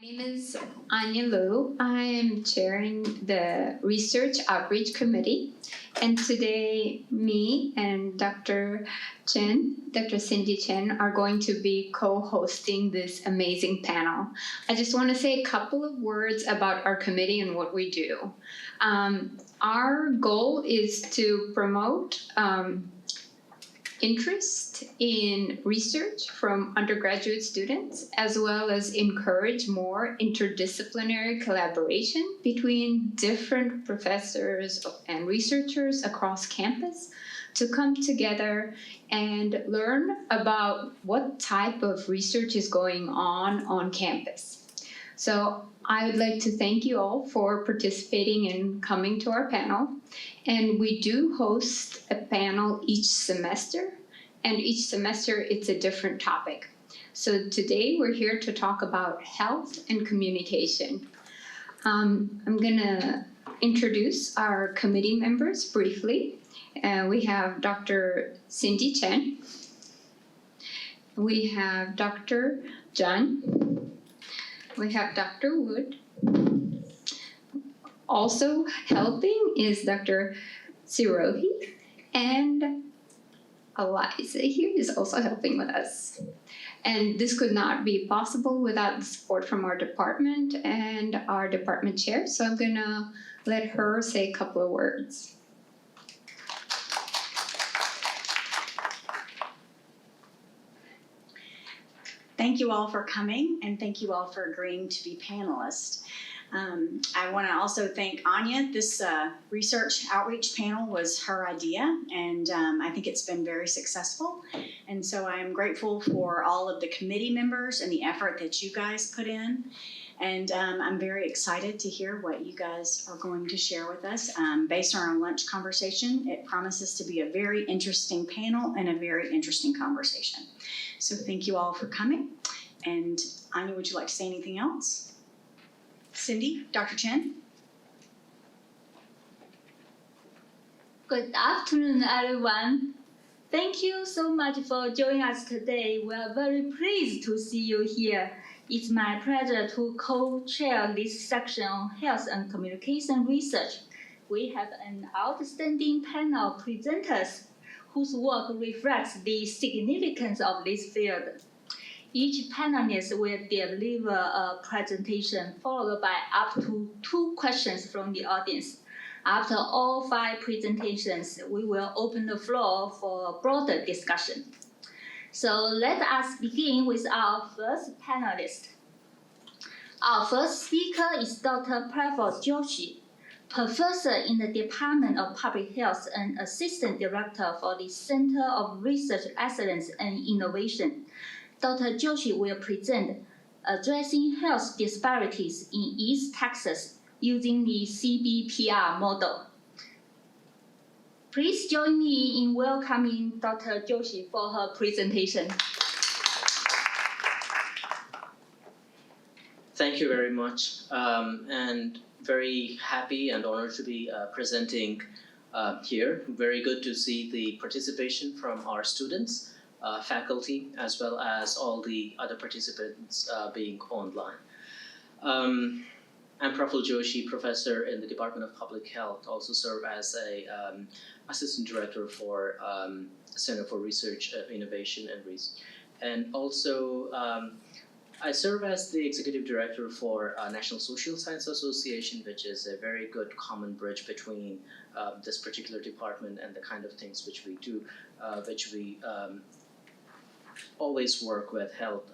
My name is Anya Liu. I am chairing the Research Outreach Committee. And today, me and Dr. Cindy Chen, are going to be co-hosting this amazing panel. I just want to say a couple of words about our committee and what we do. Our goal is to promote interest in research from undergraduate students, as well as encourage more interdisciplinary collaboration between different professors and researchers across campus to come together and learn about what type of research is going on campus. So I would like to thank you all for participating and coming to our panel. And we do host a panel each semester, and each semester it's a different topic. So today we're here to talk about health and communication. I'm gonna introduce our committee members briefly. We have Dr. Cindy Chen. We have Dr. John. We have Dr. Wood. Also helping is Dr. Sirohi, and Eliza here is also helping with us. And this could not be possible without the support from our department and our department chair, so I'm gonna let her say a couple of words. Thank you all for coming, and thank you all for agreeing to be panelists. I want to also thank Anya. This research outreach panel was her idea, and I think it's been very successful. And so I am grateful for all of the committee members and the effort that you guys put in. And I'm very excited to hear what you guys are going to share with us. Based on our lunch conversation, it promises to be a very interesting panel and a very interesting conversation. So thank you all for coming. And Anya, would you like to say anything else? Cindy, Dr. Chen? Good afternoon, everyone. Thank you so much for joining us today. We are very pleased to see you here. It's my pleasure to co-chair this section on health and communication research. We have an outstanding panel of presenters whose work reflects the significance of this field. Each panelist will deliver a presentation followed by up to 2 questions from the audience. After all 5 presentations, we will open the floor for broader discussion. So let us begin with our first panelist. Our first speaker is Dr. Praphul Joshi, professor in the Department of Public Health and Assistant Director for the Center of Research Excellence and Innovation. Dr. Joshi will present Addressing Health Disparities in East Texas using the CBPR model. Please join me in welcoming Dr. Joshi for her presentation. Thank you very much, and very happy and honored to be presenting here. Very good to see the participation from our students, faculty, as well as all the other participants being online. I'm Praphul Joshi, professor in the Department of Public Health, also serve as a assistant director for Center for Research, Innovation and Research. And also, I serve as the executive director for National Social Science Association, which is a very good common bridge between this particular department and the kind of things which we do, which we always work with health,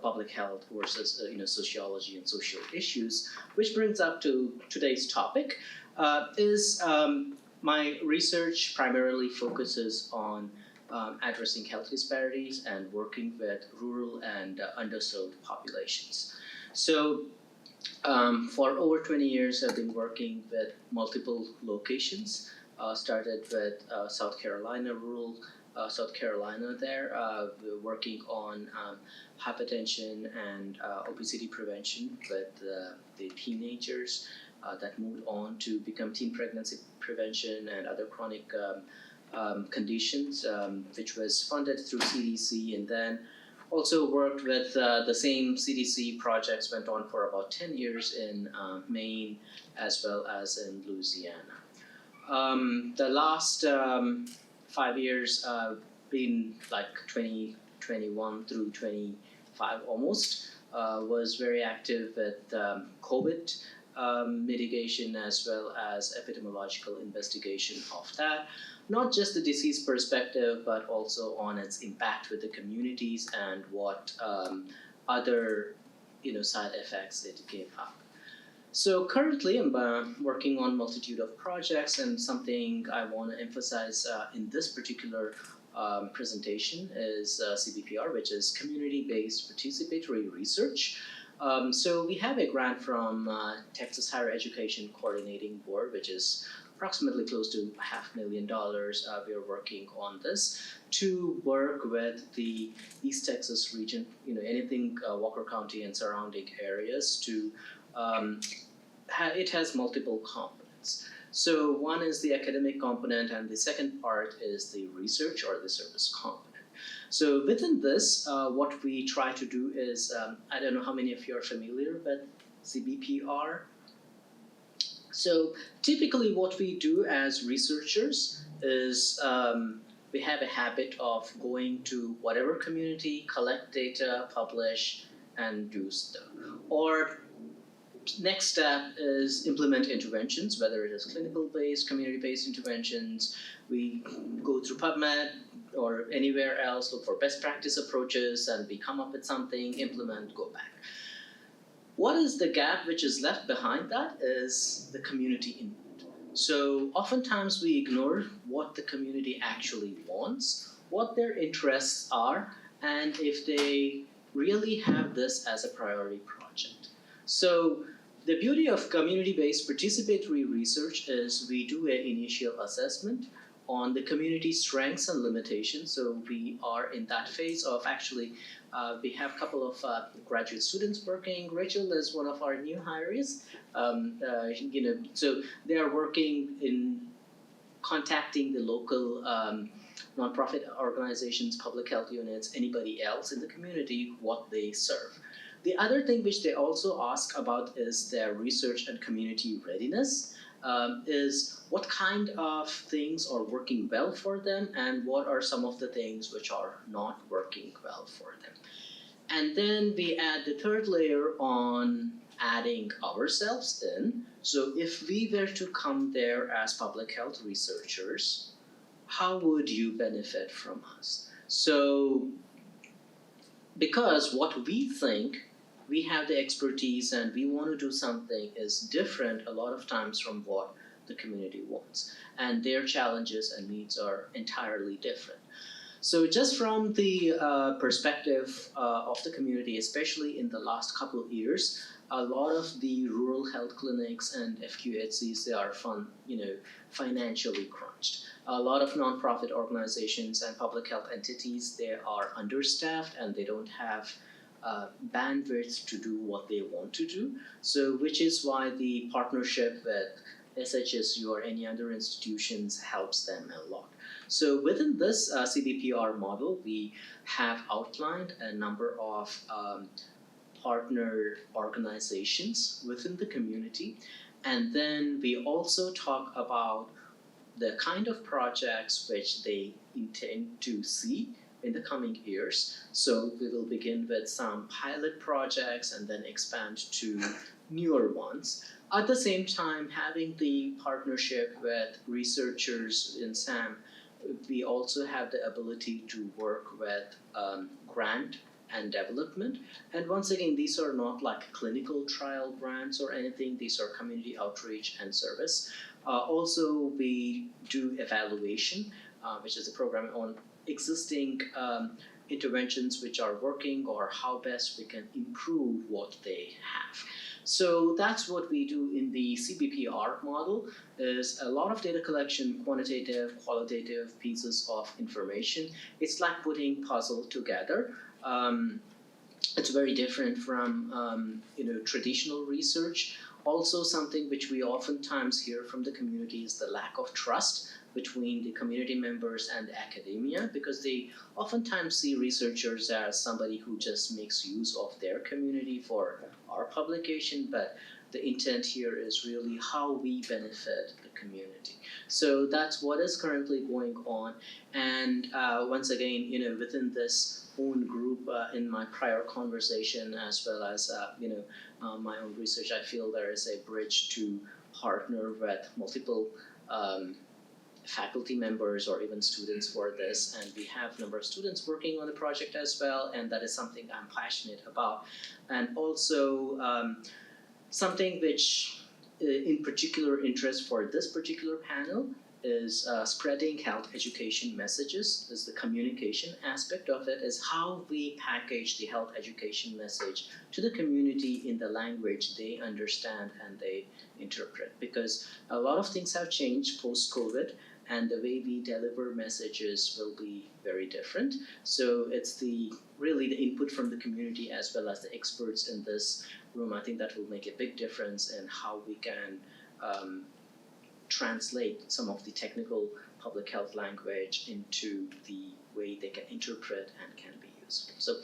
public health versus sociology and social issues. Which brings up to today's topic. My research primarily focuses on addressing health disparities and working with rural and underserved populations. So for over 20 years, I've been working with multiple locations. Started with South Carolina, rural South Carolina there, working on hypertension and obesity prevention with the teenagers that moved on to become teen pregnancy prevention and other chronic conditions, which was funded through CDC, and then also worked with the same CDC projects, went on for about 10 years in Maine as well as in Louisiana. The last 5 years been like 2021 through 25 almost, was very active with COVID mitigation as well as epidemiological investigation of that. Not just the disease perspective, but also on its impact with the communities and what other side effects it gave up. So currently I'm working on multitude of projects, and something I want to emphasize in this particular presentation is CBPR, which is Community-Based Participatory Research. So we have a grant from Texas Higher Education Coordinating Board, which is approximately close to $500,000. We are working on this to work with the East Texas region, anything Walker County and surrounding areas to it has multiple components. So one is the academic component, and the second part is the research or the service component. So within this, what we try to do is, I don't know how many of you are familiar with CBPR. So typically what we do as researchers is we have a habit of going to whatever community, collect data, publish, and do stuff. Or next step is implement interventions, whether it is clinical-based, community-based interventions. We go through PubMed or anywhere else, look for best practice approaches, and we come up with something, implement, go back. What is the gap which is left behind that is the community input. So oftentimes we ignore what the community actually wants, what their interests are, and if they really have this as a priority project. So the beauty of community-based participatory research is we do an initial assessment on the community strengths and limitations. So we are in that phase of actually, we have a couple of graduate students working. Rachel is one of our new hires. So they are working in contacting the local nonprofit organizations, public health units, anybody else in the community, what they serve. The other thing which they also ask about is their research and community readiness, is what kind of things are working well for them and what are some of the things which are not working well for them. And then we add the third layer on adding ourselves in. So if we were to come there as public health researchers, how would you benefit from us? So because what we think we have the expertise and we want to do something is different a lot of times from what the community wants, and their challenges and needs are entirely different. So just from the perspective of the community, especially in the last couple of years, a lot of the rural health clinics and FQHCs, they are financially crunched. A lot of nonprofit organizations and public health entities, they are understaffed and they don't have bandwidth to do what they want to do. So which is why the partnership with SHSU or any other institutions helps them a lot. So within this CBPR model, we have outlined a number of partner organizations within the community. And then we also talk about the kind of projects which they intend to see in the coming years. So we will begin with some pilot projects and then expand to newer ones. At the same time, having the partnership with researchers in SAM, we also have the ability to work with grant and development. And once again, these are not like clinical trial grants or anything, these are community outreach and service. Also, we do evaluation, which is a program on existing interventions which are working or how best we can improve what they have. So that's what we do in the CBPR model, is a lot of data collection, quantitative, qualitative pieces of information. It's like putting puzzle together. It's very different from traditional research. Also something which we oftentimes hear from the community is the lack of trust between the community members and academia, because they oftentimes see researchers as somebody who just makes use of their community for our publication, but the intent here is really how we benefit the community. So that's what is currently going on. And once again, within this own group, in my prior conversation, as well as my own research, I feel there is a bridge to partner with multiple faculty members or even students for this, and we have a number of students working on the project as well, and that is something I'm passionate about. And also something which in particular interest for this particular panel is spreading health education messages. Is the communication aspect of it, is how we package the health education message to the community in the language they understand and they interpret. Because a lot of things have changed post-COVID, and the way we deliver messages will be very different. So it's really the input from the community as well as the experts in this room. I think that will make a big difference in how we can translate some of the technical public health language into the way they can interpret and can be useful. So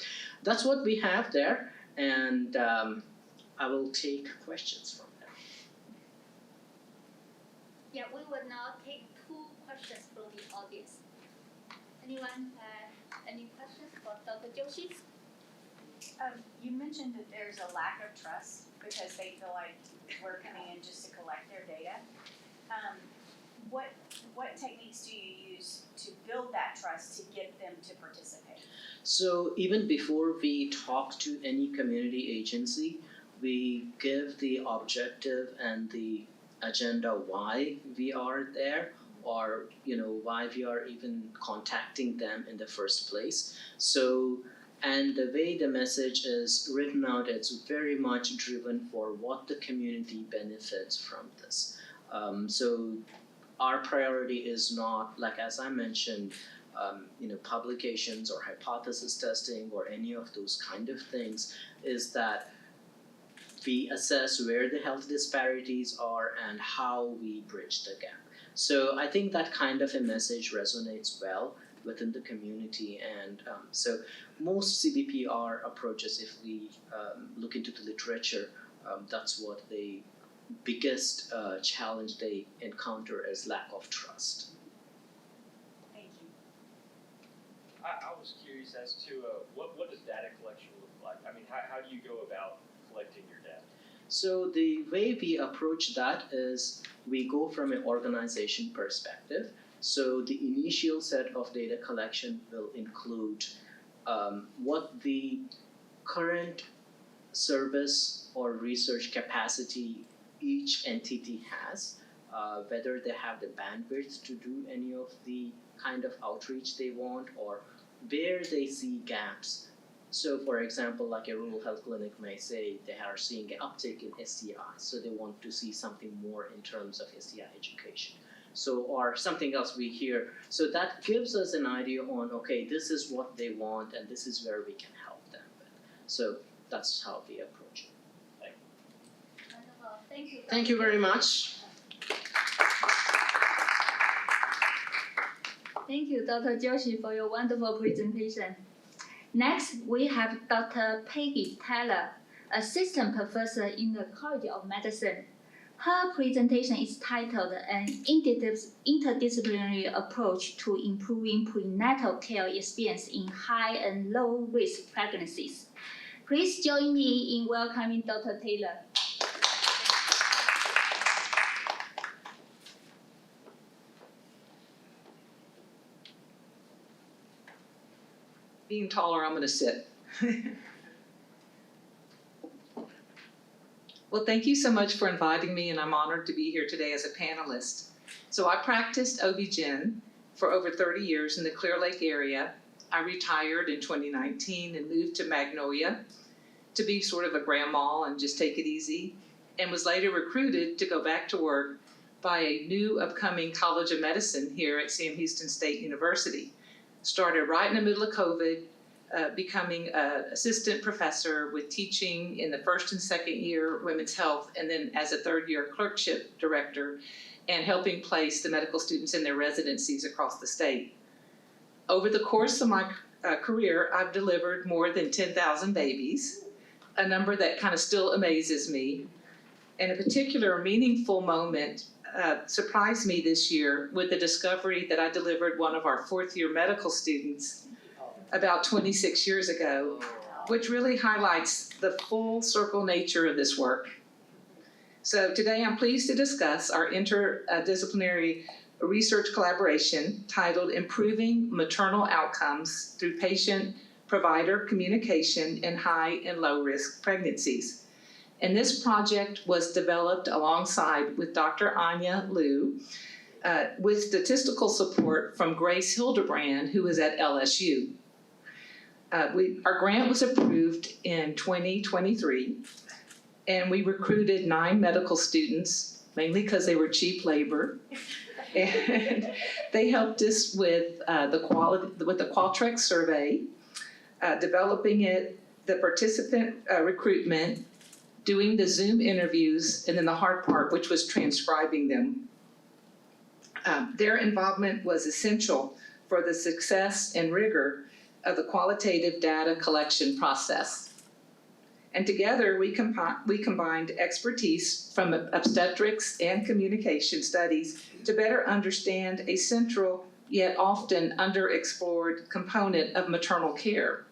that's what we have there, and I will take questions from them. Yeah, we will now take 2 questions from the audience. Anyone have any questions for Dr. Joshi? You mentioned that there's a lack of trust because they feel like we're coming in just to collect their data. What techniques do you use to build that trust to get them to participate? So even before we talk to any community agency, we give the objective and the agenda why we are there, or why we are even contacting them in the first place. So, and the way the message is written out, it's very much driven for what the community benefits from this. So our priority is not, like as I mentioned, publications or hypothesis testing or any of those kind of things, is that we assess where the health disparities are and how we bridge the gap. So I think that kind of a message resonates well within the community, and so most CBPR approaches, if we look into the literature, that's what the biggest challenge they encounter is lack of trust. Thank you. I was curious as to what does data collection look like? I mean, how do you go about collecting your data? So the way we approach that is we go from an organization perspective. So the initial set of data collection will include what the current service or research capacity each entity has, whether they have the bandwidth to do any of the kind of outreach they want, or where they see gaps. So for example, like a rural health clinic may say they are seeing an uptick in STI, so they want to see something more in terms of STI education. So, or something else we hear. So that gives us an idea on, okay, this is what they want and this is where we can help them with. So that's how we approach it. Wonderful. Thank you. Thank you very much. Thank you, Dr. Joshi, for your wonderful presentation. Next, we have Dr. Peggy Taylor, Assistant Professor in the College of Medicine. Her presentation is titled An Interdisciplinary Approach to Improving Prenatal Care Experience in High and Low Risk Pregnancies. Please join me in welcoming Dr. Taylor. Being taller, I'm going to sit. Well, thank you so much for inviting me, and I'm honored to be here today as a panelist. So I practiced OB-GYN for over 30 years in the Clear Lake area. I retired in 2019 and moved to Magnolia to be sort of a grandma and just take it easy, and was later recruited to go back to work by a new upcoming College of Medicine here at Sam Houston State University. Started right in the middle of COVID, becoming an assistant professor with teaching in the first and second year women's health, and then as a third year clerkship director, and helping place the medical students in their residencies across the state. Over the course of my career, I've delivered more than 10,000 babies, a number that kind of still amazes me. And a particular meaningful moment surprised me this year with the discovery that I delivered one of our fourth year medical students about 26 years ago, which really highlights the full circle nature of this work. So today I'm pleased to discuss our interdisciplinary research collaboration titled Improving Maternal Outcomes Through Patient-Provider Communication in High and Low-Risk Pregnancies. And this project was developed alongside with Dr. Anya Liu with statistical support from Grace Hildebrand, who is at LSU. Our grant was approved in 2023, and we recruited 9 medical students, mainly because they were cheap labor. And they helped us with the Qualtrics survey, developing it, the participant recruitment, doing the Zoom interviews, and then the hard part, which was transcribing them. Their involvement was essential for the success and rigor of the qualitative data collection process. And together we combined expertise from obstetrics and communication studies to better understand a central yet often underexplored component of maternal care,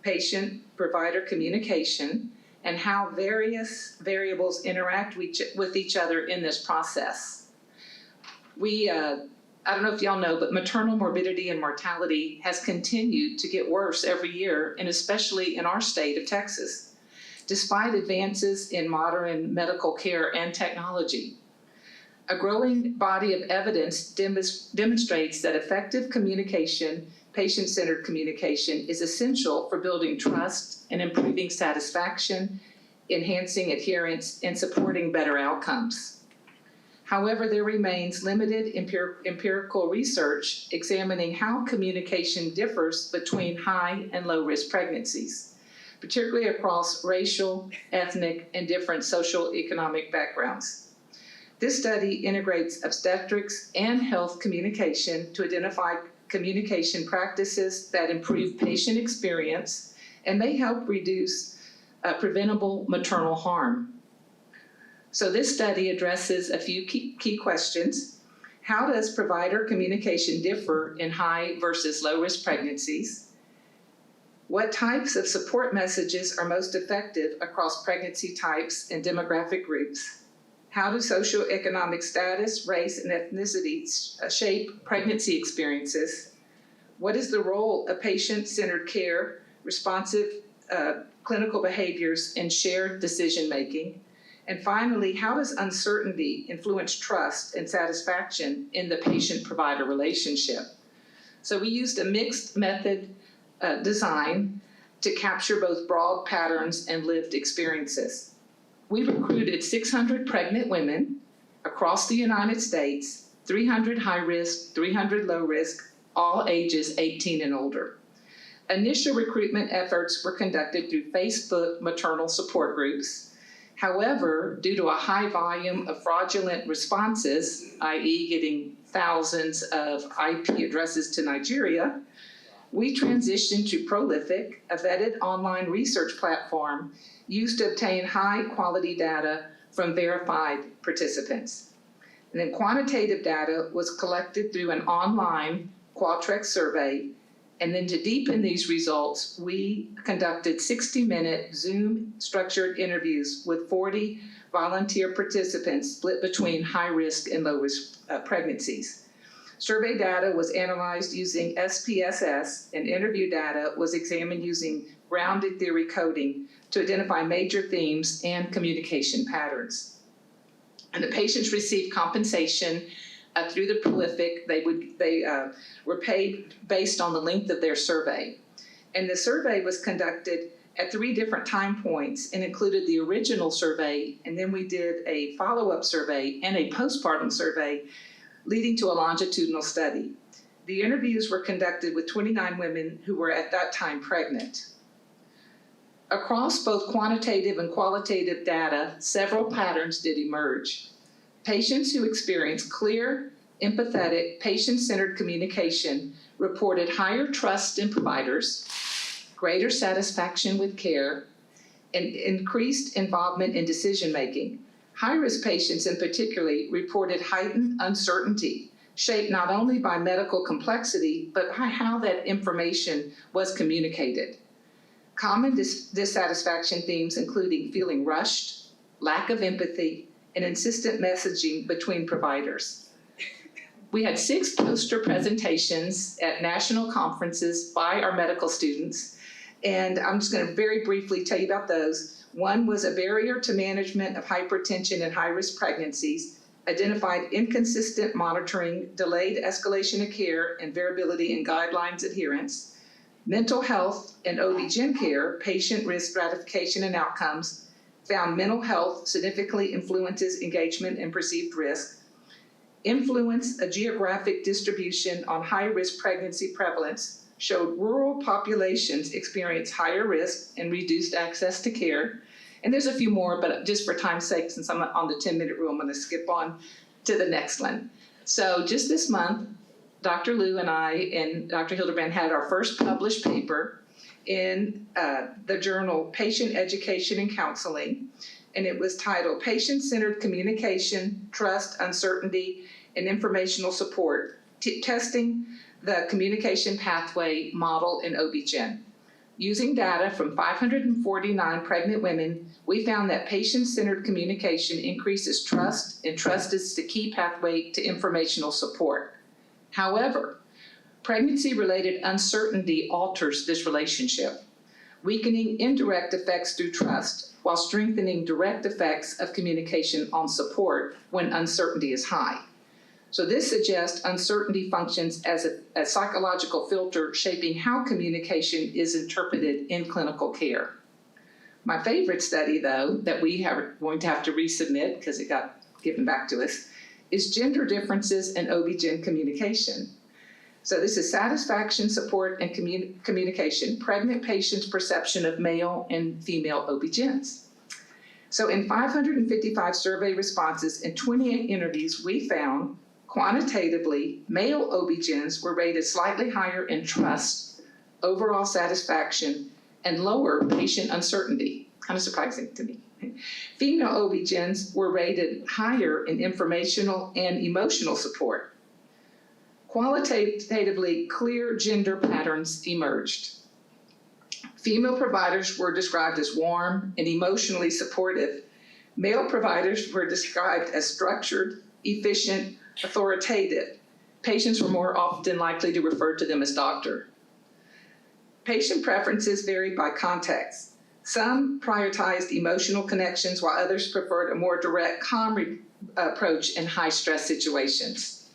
patient-provider communication, and how various variables interact with each other in this process. I don't know if y'all know, but maternal morbidity and mortality has continued to get worse every year, and especially in our state of Texas, despite advances in modern medical care and technology. A growing body of evidence demonstrates that effective communication, patient-centered communication, is essential for building trust and improving satisfaction, enhancing adherence, and supporting better outcomes. However, there remains limited empirical research examining how communication differs between high and low-risk pregnancies, particularly across racial, ethnic, and different social economic backgrounds. This study integrates obstetrics and health communication to identify communication practices that improve patient experience and may help reduce preventable maternal harm. So this study addresses a few key questions. How does provider communication differ in high versus low-risk pregnancies? What types of support messages are most effective across pregnancy types and demographic groups? How do socioeconomic status, race, and ethnicity shape pregnancy experiences? What is the role of patient-centered care, responsive clinical behaviors, and shared decision-making? And finally, how does uncertainty influence trust and satisfaction in the patient-provider relationship? So we used a mixed method design to capture both broad patterns and lived experiences. We recruited 600 pregnant women across the United States, 300 high-risk, 300 low-risk, all ages 18 and older. Initial recruitment efforts were conducted through Facebook maternal support groups. However, due to a high volume of fraudulent responses, i.e. getting thousands of IP addresses to Nigeria, we transitioned to Prolific, a vetted online research platform used to obtain high-quality data from verified participants. And then quantitative data was collected through an online Qualtrics survey. And then to deepen these results, we conducted 60-minute Zoom-structured interviews with 40 volunteer participants split between high-risk and low-risk pregnancies. Survey data was analyzed using SPSS, and interview data was examined using grounded theory coding to identify major themes and communication patterns. And the patients received compensation through the Prolific. They were paid based on the length of their survey. And the survey was conducted at 3 different time points and included the original survey, and then we did a follow-up survey and a postpartum survey leading to a longitudinal study. The interviews were conducted with 29 women who were at that time pregnant. Across both quantitative and qualitative data, several patterns did emerge. Patients who experienced clear, empathetic, patient-centered communication reported higher trust in providers, greater satisfaction with care, and increased involvement in decision-making. High-risk patients in particular reported heightened uncertainty, shaped not only by medical complexity, but by how that information was communicated. Common dissatisfaction themes including feeling rushed, lack of empathy, and insistent messaging between providers. We had 6 poster presentations at national conferences by our medical students, and I'm just going to very briefly tell you about those. One was a barrier to management of hypertension and high-risk pregnancies, identified inconsistent monitoring, delayed escalation of care, and variability in guidelines adherence. Mental health and OB-GYN care, patient risk stratification and outcomes, found mental health significantly influences engagement and perceived risk. Influence of geographic distribution on high-risk pregnancy prevalence showed rural populations experience higher risk and reduced access to care. And there's a few more, but just for time's sake, since I'm on the 10-minute rule, I'm going to skip on to the next one. So just this month, Dr. Liu and I and Dr. Hildebrand had our first published paper in the journal Patient Education and Counseling, and it was titled Patient-Centered Communication, Trust, Uncertainty, and Informational Support, Testing the Communication Pathway Model in OB-GYN. Using data from 549 pregnant women, we found that patient-centered communication increases trust, and trust is the key pathway to informational support. However, pregnancy-related uncertainty alters this relationship, weakening indirect effects through trust while strengthening direct effects of communication on support when uncertainty is high. So this suggests uncertainty functions as a psychological filter shaping how communication is interpreted in clinical care. My favorite study, though, that we are going to have to resubmit because it got given back to us, is gender differences in OB-GYN communication. So this is satisfaction, support, and communication, pregnant patients' perception of male and female OB-GYNs. So in 555 survey responses and 28 interviews, we found quantitatively male OB-GYNs were rated slightly higher in trust, overall satisfaction, and lower patient uncertainty. Kind of surprising to me. Female OB-GYNs were rated higher in informational and emotional support. Qualitatively clear gender patterns emerged. Female providers were described as warm and emotionally supportive. Male providers were described as structured, efficient, authoritative. Patients were more often likely to refer to them as doctor. Patient preferences varied by context. Some prioritized emotional connections while others preferred a more direct, calm approach in high-stress situations.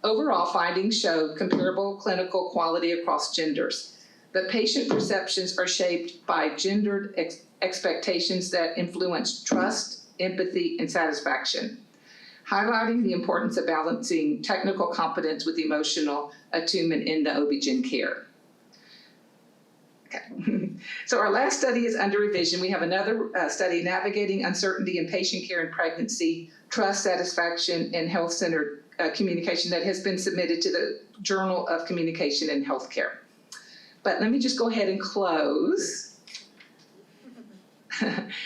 Overall, findings showed comparable clinical quality across genders, but patient perceptions are shaped by gendered expectations that influence trust, empathy, and satisfaction, highlighting the importance of balancing technical competence with emotional attunement in the OB-GYN care. Okay. So our last study is under revision. We have another study, Navigating Uncertainty in Patient Care and Pregnancy, Trust, Satisfaction, and Health-Centered Communication, that has been submitted to the Journal of Communication in Healthcare. But let me just go ahead and close.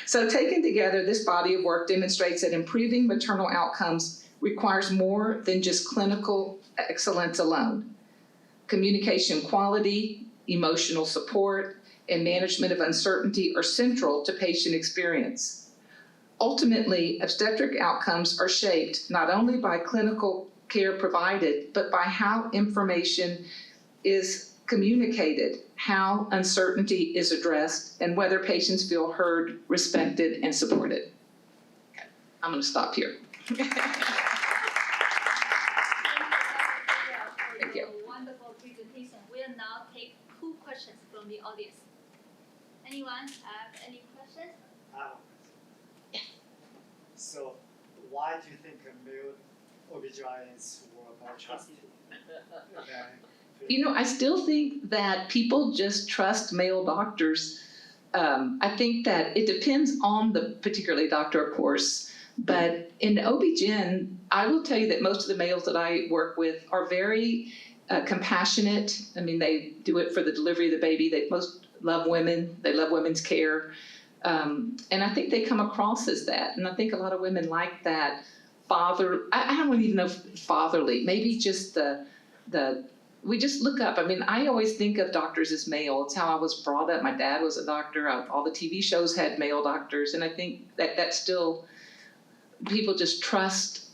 So taken together, this body of work demonstrates that improving maternal outcomes requires more than just clinical excellence alone. Communication quality, emotional support, and management of uncertainty are central to patient experience. Ultimately, obstetric outcomes are shaped not only by clinical care provided, but by how information is communicated, how uncertainty is addressed, and whether patients feel heard, respected, and supported. Okay. I'm going to stop here. Thank you. Wonderful presentation. We'll now take 2 questions from the audience. Anyone have any questions? So, why do you think male OBGYNs who are more trusted than You know, I still think that people just trust male doctors. I think that it depends on the particularly doctor, of course, but in OB-GYN, I will tell you that most of the males that I work with are very compassionate. I mean, they do it for the delivery of the baby. They most love women. They love women's care. And I think they come across as that. And I think a lot of women like that I don't even know if fatherly, maybe just we just look up. I mean, I always think of doctors as male. It's how I was brought up. My dad was a doctor. All the TV shows had male doctors. And I think that still, people just trust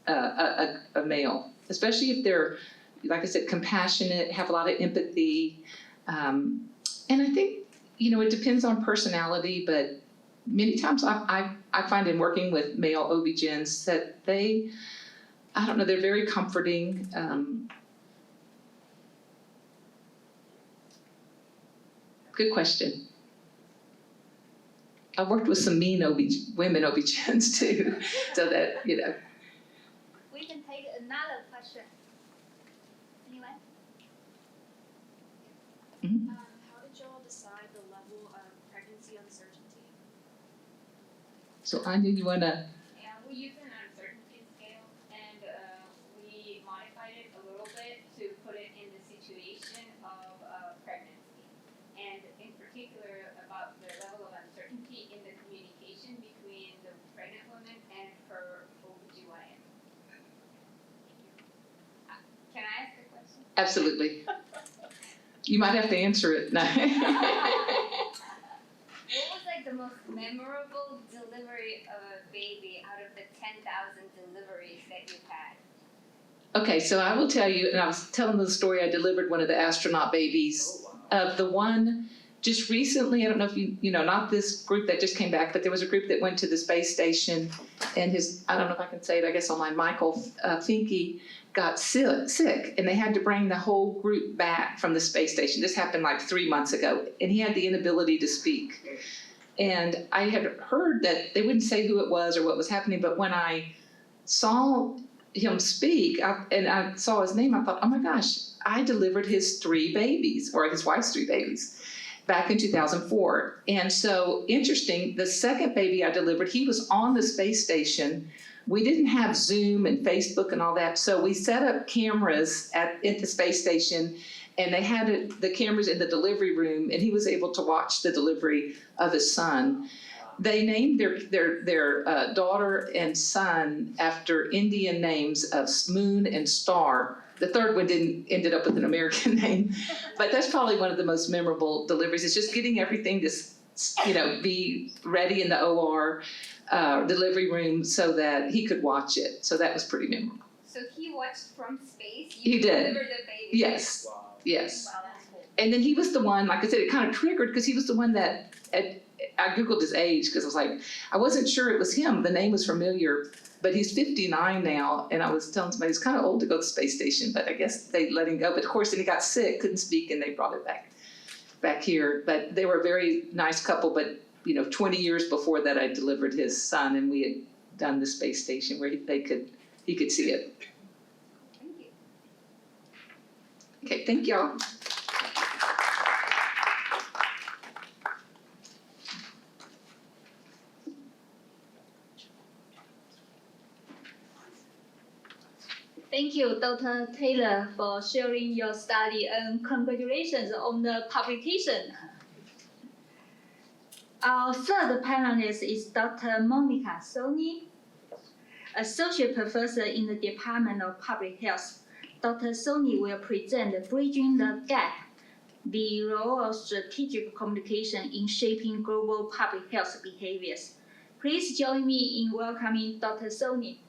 a male, especially if they're, like I said, compassionate, have a lot of empathy. And I think, you know, it depends on personality, but many times I find in working with male OB-GYNs that they're very comforting. Good question. I've worked with some mean women OB-GYNs too, so that, you know. We can take another question. Anyone? Mm-hmm. How did y'all decide the level of pregnancy uncertainty? So Anya, you wanna? Yeah, we use an uncertainty scale, and we modified it a little bit to put it in the situation of pregnancy, and in particular about the level of uncertainty in the communication between the pregnant woman and her OBGYN. Can I ask a question? Absolutely. You might have to answer it. No. What was like the most memorable delivery of a baby out of the 10,000 deliveries that you've had? Okay, so I will tell you, and I was telling the story, I delivered one of the astronaut babies. The one just recently, I don't know if you know, not this group that just came back, but there was a group that went to the space station, and I don't know if I can say it, I guess online, Michael Finke got sick, and they had to bring the whole group back from the space station. This happened like 3 months ago, and he had the inability to speak. And I had heard that they wouldn't say who it was or what was happening, but when I saw him speak, and I saw his name, I thought, oh my gosh, I delivered his 3 babies, or his wife's 3 babies, back in 2004. And so, interesting, the second baby I delivered, he was on the space station. We didn't have Zoom and Facebook and all that, so we set up cameras at the space station, and they had the cameras in the delivery room, and he was able to watch the delivery of his son. They named their daughter and son after Indian names of Moon and Star. The third one ended up with an American name, but that's probably one of the most memorable deliveries. It's just getting everything to, you know, be ready in the OR delivery room so that he could watch it. So that was pretty memorable. So he watched from space? He did. Delivered the baby? Yes. Wow. Yes. Wow, that's cool. And then he was the one, like I said, it kind of triggered because he was the one that, I Googled his age because I was like, I wasn't sure it was him. The name was familiar, but he's 59 now. And I was telling somebody he's kind of old to go to the space station, but I guess they let him go. But of course, then he got sick, couldn't speak, and they brought it back here. But they were a very nice couple. But, you know, 20 years before that, I delivered his son, and we had done the space station where he could see it. Thank you. Okay, thank y'all. Thank you, Dr. Taylor, for sharing your study, and congratulations on the publication. Our third panelist is Dr. Monika Sawhney, Associate Professor in the Department of Public Health. Dr. Sawhney will present Bridging the Gap, the role of strategic communication in shaping global public health behaviors. Please join me in welcoming Dr. Sawhney.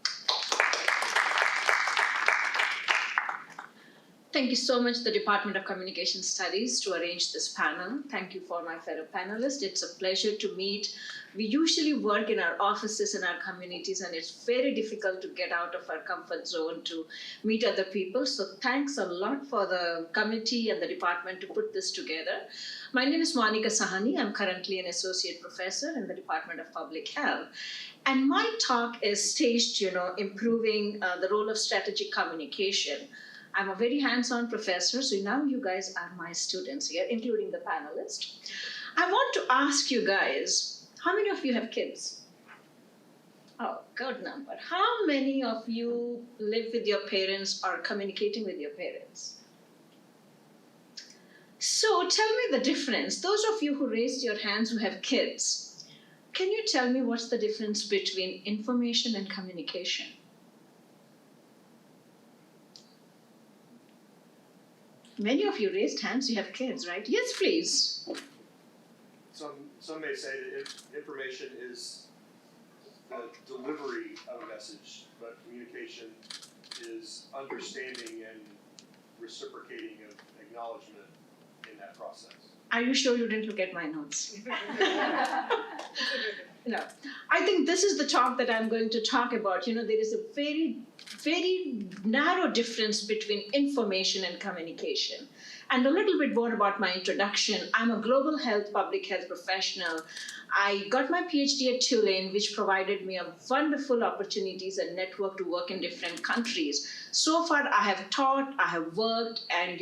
Thank you so much, the Department of Communication Studies, to arrange this panel. Thank you for my fellow panelists. It's a pleasure to meet. We usually work in our offices in our communities, and it's very difficult to get out of our comfort zone to meet other people. So thanks a lot for the committee and the department to put this together. My name is Monika Sawhney. I'm currently an associate professor in the Department of Public Health. And my talk is staged, improving the role of strategic communication. I'm a very hands-on professor, so now you guys are my students here, including the panelists. I want to ask you guys, how many of you have kids? Oh, good number. How many of you live with your parents or communicating with your parents? So tell me the difference. Those of you who raised your hands who have kids, can you tell me what's the difference between information and communication? Many of you raised hands, you have kids, right? Yes, please. Some may say that information is the delivery of a message, but communication is understanding and reciprocating of acknowledgement in that process. Are you sure you didn't look at my notes? No. I think this is the talk that I'm going to talk about. There is a very, very narrow difference between information and communication. And a little bit more about my introduction. I'm a global health, public health professional. I got my PhD at Tulane, which provided me a wonderful opportunities and network to work in different countries. So far, I have taught, I have worked, and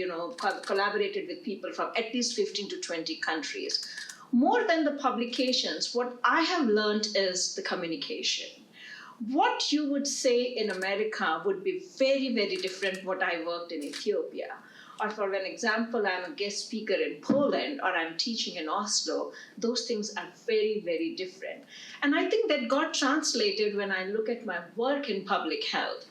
collaborated with people from at least 15 to 20 countries. More than the publications, what I have learned is the communication. What you would say in America would be very, very different what I worked in Ethiopia. Or for an example, I'm a guest speaker in Poland, or I'm teaching in Oslo. Those things are very, very different. And I think that got translated when I look at my work in public health.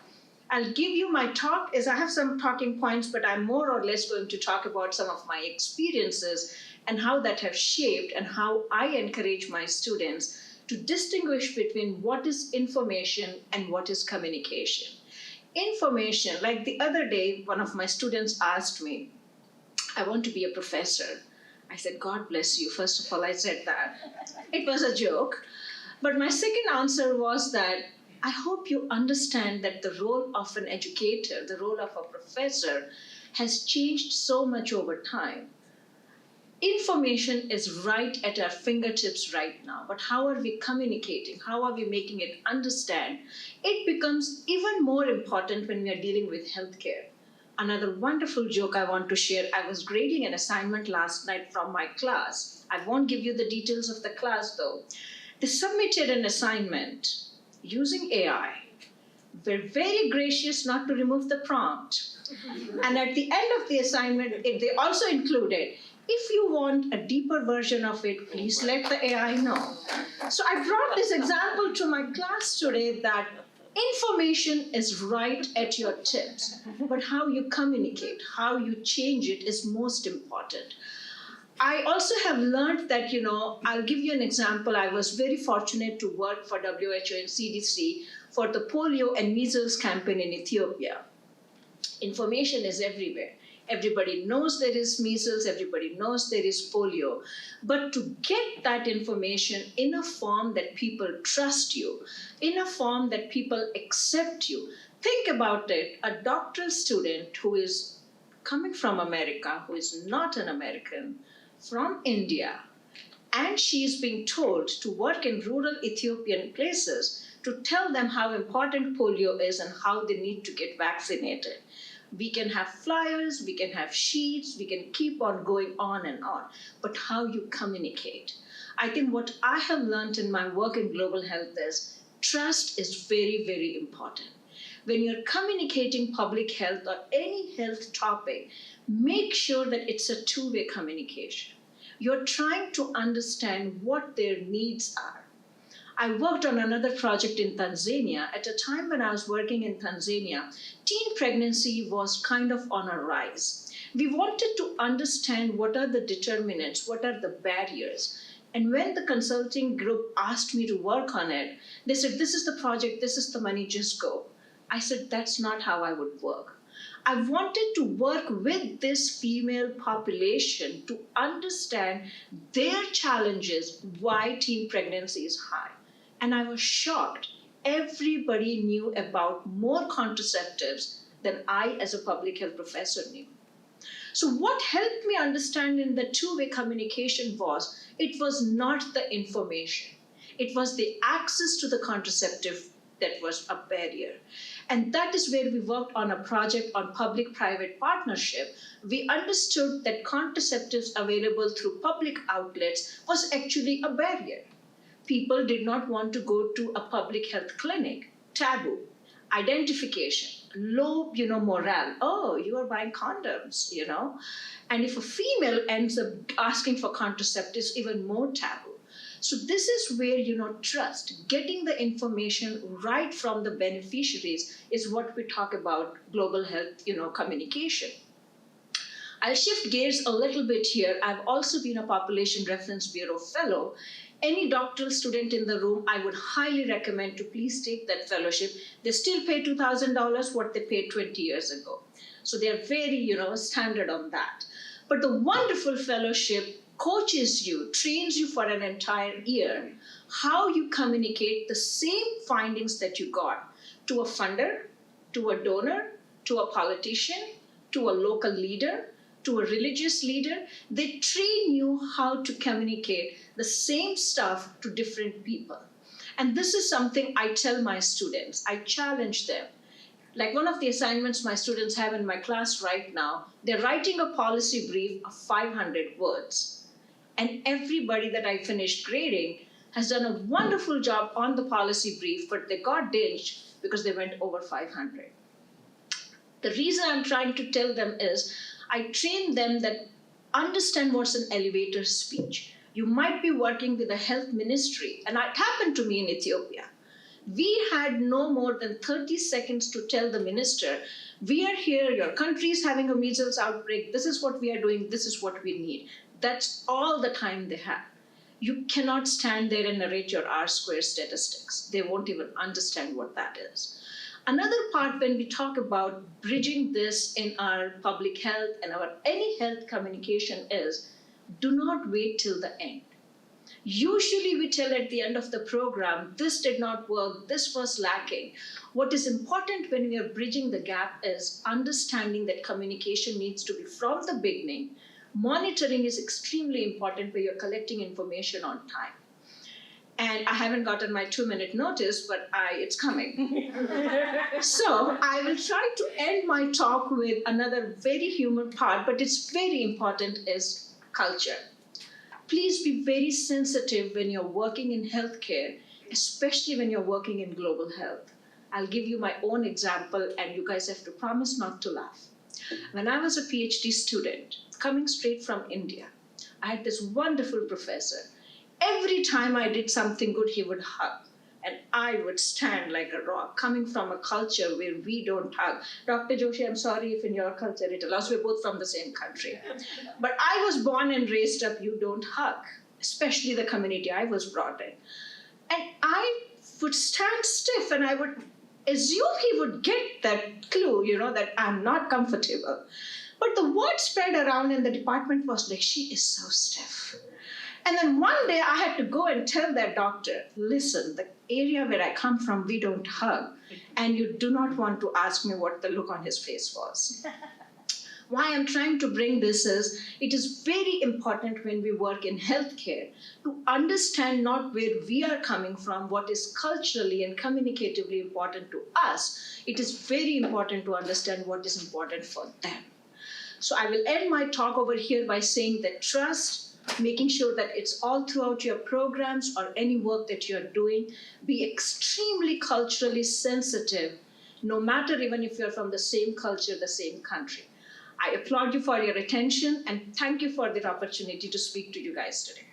I'll give you my talk, I have some talking points, but I'm more or less going to talk about some of my experiences and how that have shaped and how I encourage my students to distinguish between what is information and what is communication. Information, like the other day, one of my students asked me, I want to be a professor. I said, God bless you. First of all, I said that. It was a joke. But my second answer was that I hope you understand that the role of an educator, the role of a professor, has changed so much over time. Information is right at our fingertips right now, but how are we communicating? How are we making it understand? It becomes even more important when we are dealing with healthcare. Another wonderful joke I want to share, I was grading an assignment last night from my class. I won't give you the details of the class though. They submitted an assignment using AI. Were very gracious not to remove the prompt. And at the end of the assignment, they also included, if you want a deeper version of it, please let the AI know. So I brought this example to my class today that information is right at your tips, but how you communicate, how you change it is most important. I also have learned that, I'll give you an example. I was very fortunate to work for WHO and CDC for the polio and measles campaign in Ethiopia. Information is everywhere. Everybody knows there is measles, everybody knows there is polio. But to get that information in a form that people trust you, in a form that people accept you, think about it, a doctoral student who is coming from America, who is not an American, from India, and she's being told to work in rural Ethiopian places to tell them how important polio is and how they need to get vaccinated. We can have flyers, we can have sheets, we can keep on going on and on, but how you communicate. I think what I have learned in my work in global health is trust is very, very important. When you're communicating public health or any health topic, make sure that it's a two-way communication. You're trying to understand what their needs are. I worked on another project in Tanzania. At a time when I was working in Tanzania, teen pregnancy was kind of on a rise. We wanted to understand what are the determinants, what are the barriers. And when the consulting group asked me to work on it, they said, this is the project, this is the money, just go. I said, that's not how I would work. I wanted to work with this female population to understand their challenges, why teen pregnancy is high. And I was shocked. Everybody knew about more contraceptives than I, as a public health professor, knew. So what helped me understand in the two-way communication was, it was not the information. It was the access to the contraceptive that was a barrier. And that is where we worked on a project on public-private partnership. We understood that contraceptives available through public outlets was actually a barrier. People did not want to go to a public health clinic. Taboo. Identification, low, morale. Oh, you are buying condoms, And if a female ends up asking for contraceptives, even more taboo. So this is where, trust, getting the information right from the beneficiaries is what we talk about global health, communication. I'll shift gears a little bit here. I've also been a Population Reference Bureau fellow. Any doctoral student in the room, I would highly recommend to please take that fellowship. They still pay $2,000 what they paid 20 years ago. So they're very, standard on that. But the wonderful fellowship coaches you, trains you for an entire year, how you communicate the same findings that you got to a funder, to a donor, to a politician, to a local leader, to a religious leader. They train you how to communicate the same stuff to different people. And this is something I tell my students. I challenge them. Like one of the assignments my students have in my class right now, they're writing a policy brief of 500 words. And everybody that I finished grading has done a wonderful job on the policy brief, but they got dinged because they went over 500. The reason I'm trying to tell them is, I train them that understand what's an elevator speech. You might be working with a health ministry, and it happened to me in Ethiopia. We had no more than 30 seconds to tell the minister, we are here, your country is having a measles outbreak, this is what we are doing, this is what we need. That's all the time they have. You cannot stand there and narrate your R-square statistics. They won't even understand what that is. Another part when we talk about bridging this in our public health and our any health communication is, do not wait till the end. Usually we tell at the end of the program, this did not work, this was lacking. What is important when we are bridging the gap is understanding that communication needs to be from the beginning. Monitoring is extremely important where you're collecting information on time. And I haven't gotten my 2-minute notice, but it's coming. So I will try to end my talk with another very human part, but it's very important, is culture. Please be very sensitive when you're working in healthcare, especially when you're working in global health. I'll give you my own example, and you guys have to promise not to laugh. When I was a PhD student, coming straight from India, I had this wonderful professor. Every time I did something good, he would hug. And I would stand like a rock, coming from a culture where we don't hug. Dr. Joshi, I'm sorry if in your culture it allows, we're both from the same country. But I was born and raised up, you don't hug, especially the community I was brought in. And I would stand stiff and I would assume he would get that clue, that I'm not comfortable. But the word spread around in the department was like, she is so stiff. And then one day I had to go and tell that doctor, listen, the area where I come from, we don't hug. And you do not want to ask me what the look on his face was. Why I'm trying to bring this is, it is very important when we work in healthcare to understand not where we are coming from, what is culturally and communicatively important to us. It is very important to understand what is important for them. So I will end my talk over here by saying that trust, making sure that it's all throughout your programs or any work that you're doing, be extremely culturally sensitive, no matter even if you're from the same culture, the same country. I applaud you for your attention and thank you for the opportunity to speak to you guys today.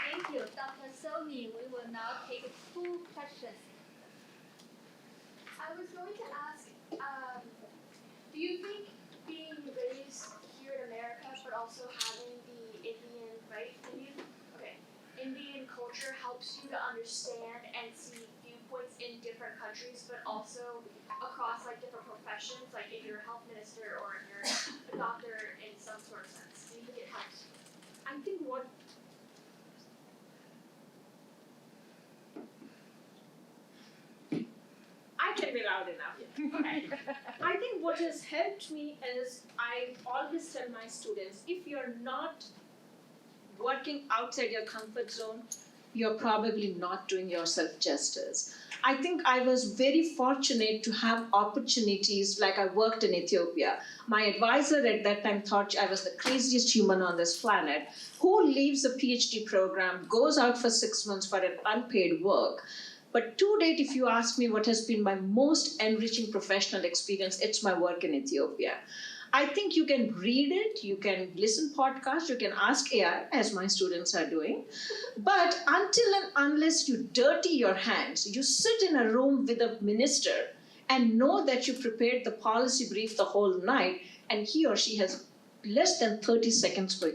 Thank you, Dr. Sawhney. We will now take 2 questions. I was going to ask, do you think being raised here in America, but also having the Indian culture helps you to understand and see points in different countries, but also across like different professions, like if you're a health minister or if you're a doctor in some sort of sense? Do you think it helps? I think what I can be loud enough. Okay. I think what has helped me is I always tell my students, if you're not working outside your comfort zone, you're probably not doing yourself justice. I think I was very fortunate to have opportunities, like I worked in Ethiopia. My advisor at that time thought I was the craziest human on this planet. Who leaves a PhD program, goes out for 6 months for an unpaid work? But to date, if you ask me what has been my most enriching professional experience, it's my work in Ethiopia. I think you can read it, you can listen podcasts, you can ask AI, as my students are doing. But until and unless you dirty your hands, you sit in a room with a minister and know that you prepared the policy brief the whole night and he or she has less than 30 seconds to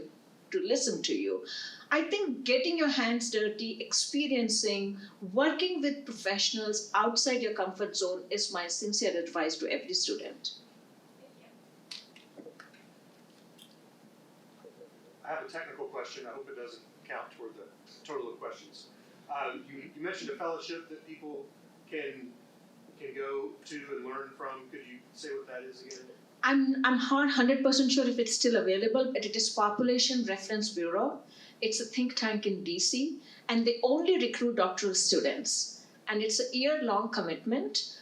listen to you. I think getting your hands dirty, experiencing, working with professionals outside your comfort zone is my sincere advice to every student. I have a technical question. I hope it doesn't count toward the total of questions. You mentioned a fellowship that people can go to and learn from. Could you say what that is again? I'm not 100% sure if it's still available, but it is Population Reference Bureau. It's a think tank in DC, and they only recruit doctoral students. And it's a year-long commitment.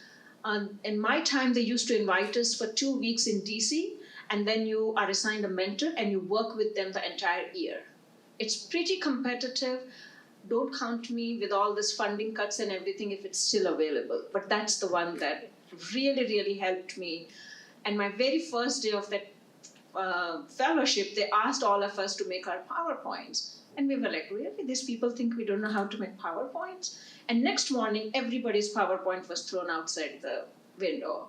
In my time, they used to invite us for 2 weeks in DC, and then you are assigned a mentor and you work with them the entire year. It's pretty competitive. Don't count me with all this funding cuts and everything if it's still available. But that's the one that really, really helped me. And my very first day of that fellowship, they asked all of us to make our PowerPoints. And we were like, really? These people think we don't know how to make PowerPoints? And next morning, everybody's PowerPoint was thrown outside the window.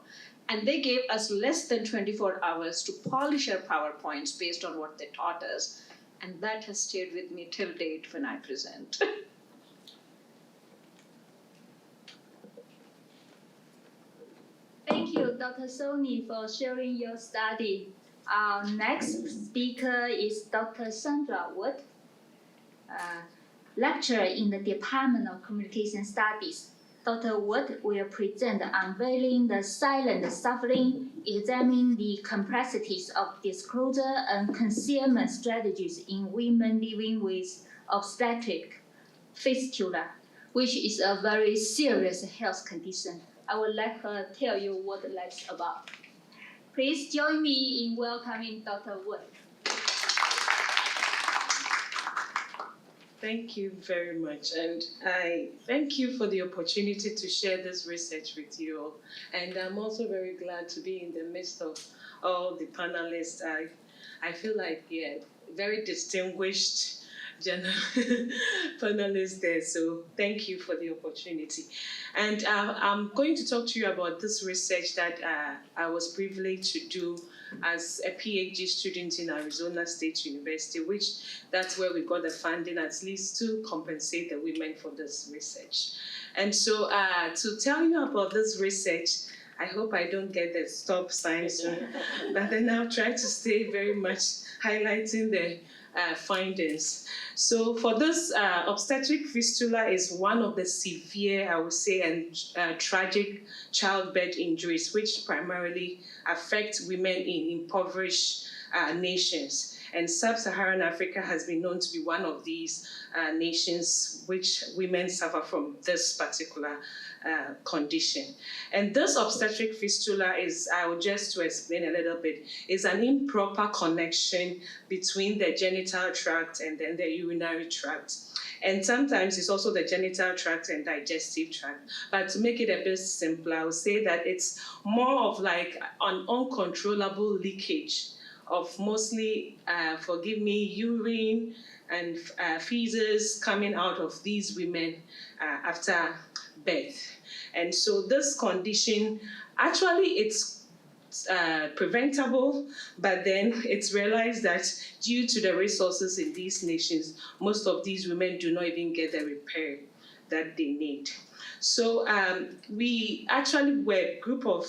And they gave us less than 24 hours to polish our PowerPoints based on what they taught us. And that has stayed with me till date when I present. Thank you, Dr. Sawhney, for sharing your study. Our next speaker is Dr. Sandra Wood, lecturer in the Department of Communication Studies. Dr. Wood will present Unveiling the Silent Suffering, examining the complexities of disclosure and concealment strategies in women living with obstetric fistula, which is a very serious health condition. I will let her tell you what that's about. Please join me in welcoming Dr. Wood. Thank you very much, and I thank you for the opportunity to share this research with you all. And I'm also very glad to be in the midst of all the panelists. I feel like, yeah, very distinguished panelists there, so thank you for the opportunity. And I'm going to talk to you about this research that I was privileged to do as a PhD student in Arizona State University, that's where we got the funding at least to compensate the women for this research. And so to tell you about this research, I hope I don't get the stop sign soon, but then I'll try to stay very much highlighting the findings. So for this, obstetric fistula is one of the severe, I would say, and tragic childbirth injuries, which primarily affect women in impoverished nations. And sub-Saharan Africa has been known to be one of these nations which women suffer from this particular condition. And this obstetric fistula is, I will just to explain a little bit, is an improper connection between the genital tract and then the urinary tract. And sometimes it's also the genital tract and digestive tract. But to make it a bit simpler, I would say that it's more of like an uncontrollable leakage of mostly, forgive me, urine and feces coming out of these women after birth. And so this condition, actually it's preventable, but then it's realized that due to the resources in these nations, most of these women do not even get the repair that they need. So we actually were a group of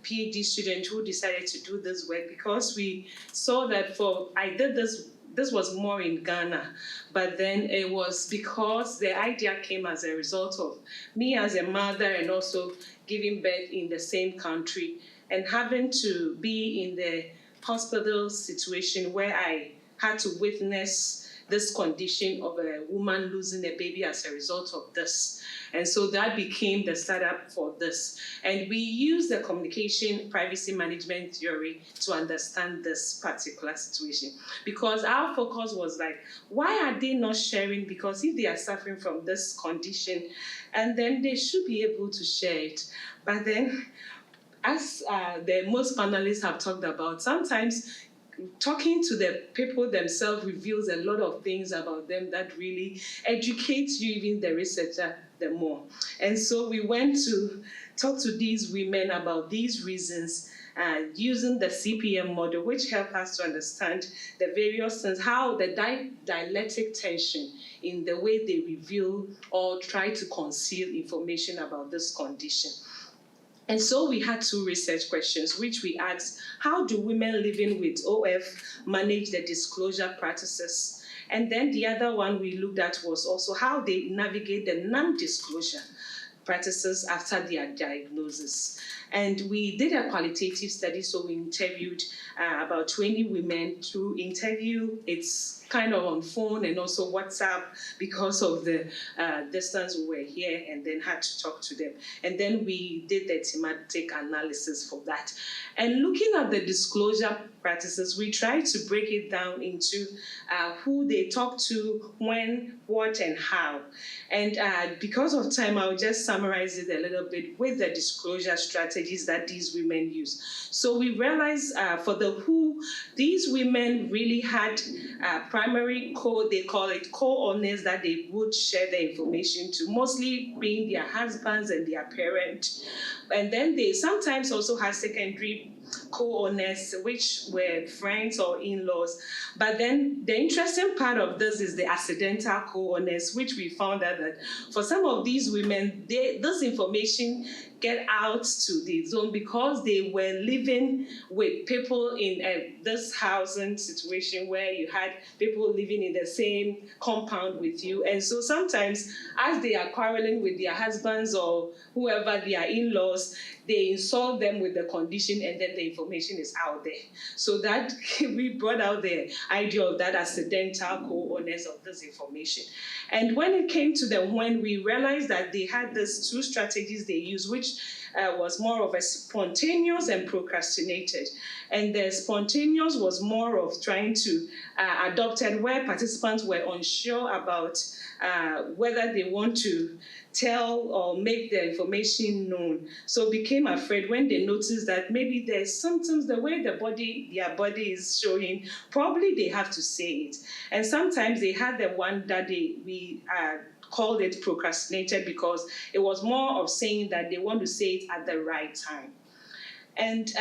PhD students who decided to do this work because we saw that this was more in Ghana, but then it was because the idea came as a result of me as a mother and also giving birth in the same country and having to be in the hospital situation where I had to witness this condition of a woman losing a baby as a result of this. And so that became the startup for this. And we use the communication privacy management theory to understand this particular situation. Because our focus was like, why are they not sharing? Because if they are suffering from this condition, and then they should be able to share it. But then, as the most panelists have talked about, sometimes talking to the people themselves reveals a lot of things about them that really educates you, even the researcher, the more. And so we went to talk to these women about these reasons using the CPM model, which helped us to understand the various things, how the dialectic tension in the way they reveal or try to conceal information about this condition. And so we had 2 research questions, which we asked, how do women living with OF manage the disclosure practices? And then the other one we looked at was also how they navigate the non-disclosure practices after their diagnosis. And we did a qualitative study, so we interviewed about 20 women through interview. It's kind of on phone and also WhatsApp because of the distance we were here, and then had to talk to them. And then we did the thematic analysis for that. And looking at the disclosure practices, we tried to break it down into who they talk to, when, what, and how. And because of time, I'll just summarize it a little bit with the disclosure strategies that these women use. So we realized for the who, these women really had primary they call it co-owners that they would share the information to, mostly being their husbands and their parents. And then they sometimes also have secondary co-owners, which were friends or in-laws. But then the interesting part of this is the accidental co-owners, which we found out that for some of these women, this information get out to the zone because they were living with people in this housing situation where you had people living in the same compound with you. And so sometimes as they are quarreling with their husbands or whoever, their in-laws, they insult them with the condition and then the information is out there. So that we brought out the idea of that accidental co-owners of this information. And when it came to them, when we realized that they had these 2 strategies they used, which was more of a spontaneous and procrastinated. And the spontaneous was more of trying to adopt it where participants were unsure about whether they want to tell or make the information known. So became afraid when they noticed that maybe there's symptoms, the way their body is showing, probably they have to say it. And sometimes they had the one that we called it procrastinated because it was more of saying that they want to say it at the right time. And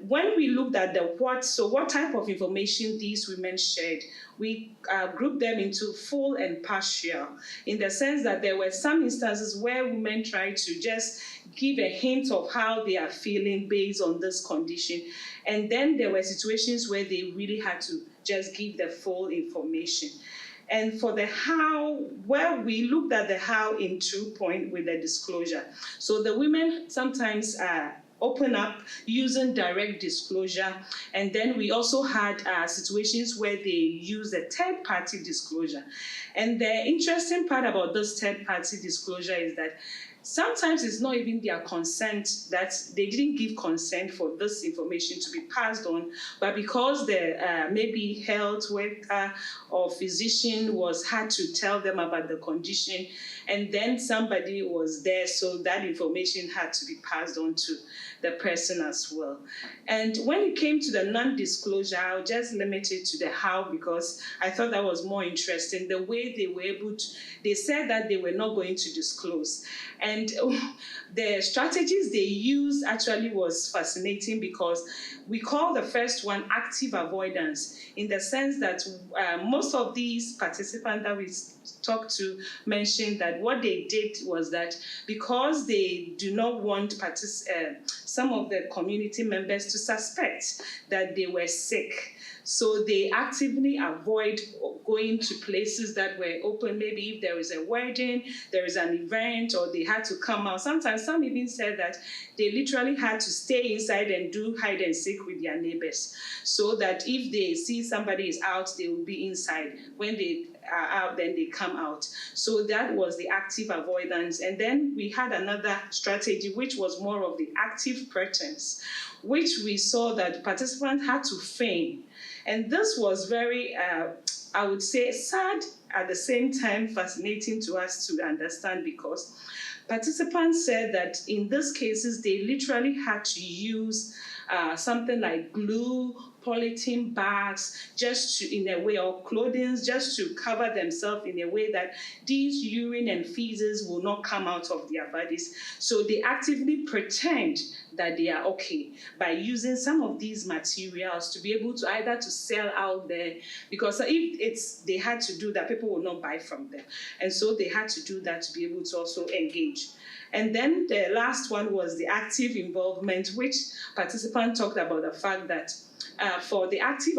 when we looked at what type of information these women shared, we grouped them into full and partial, in the sense that there were some instances where women tried to just give a hint of how they are feeling based on this condition. And then there were situations where they really had to just give the full information. And for the how, well, we looked at the how in 2 points with the disclosure. So the women sometimes open up using direct disclosure. And then we also had situations where they use a third-party disclosure. And the interesting part about this third-party disclosure is that sometimes it's not even their consent, that they didn't give consent for this information to be passed on, but because the maybe health worker or physician had to tell them about the condition, and then somebody was there, so that information had to be passed on to the person as well. And when it came to the non-disclosure, I'll just limit it to the how, because I thought that was more interesting. The way they were able to, they said that they were not going to disclose. And the strategies they used actually was fascinating because we call the first one active avoidance, in the sense that most of these participants that we talked to mentioned that what they did was that because they do not want some of the community members to suspect that they were sick, so they actively avoid going to places that were open. Maybe if there is a wedding, there is an event, or they had to come out. Sometimes some even said that they literally had to stay inside and do hide and seek with their neighbors, so that if they see somebody is out, they will be inside. When they are out, then they come out. So that was the active avoidance. And then we had another strategy, which was more of the active pretense, which we saw that participants had to feign. And this was very, I would say, sad, at the same time fascinating to us to understand, because participants said that in these cases, they literally had to use something like glue, polythene bags, just to, in a way, or clothing, just to cover themselves in a way that these urine and feces will not come out of their bodies. So they actively pretend that they are okay by using some of these materials to be able to either to sell out there, because if they had to do that, people will not buy from them. And so they had to do that to be able to also engage. And then the last one was the active involvement, which participants talked about the fact that for the active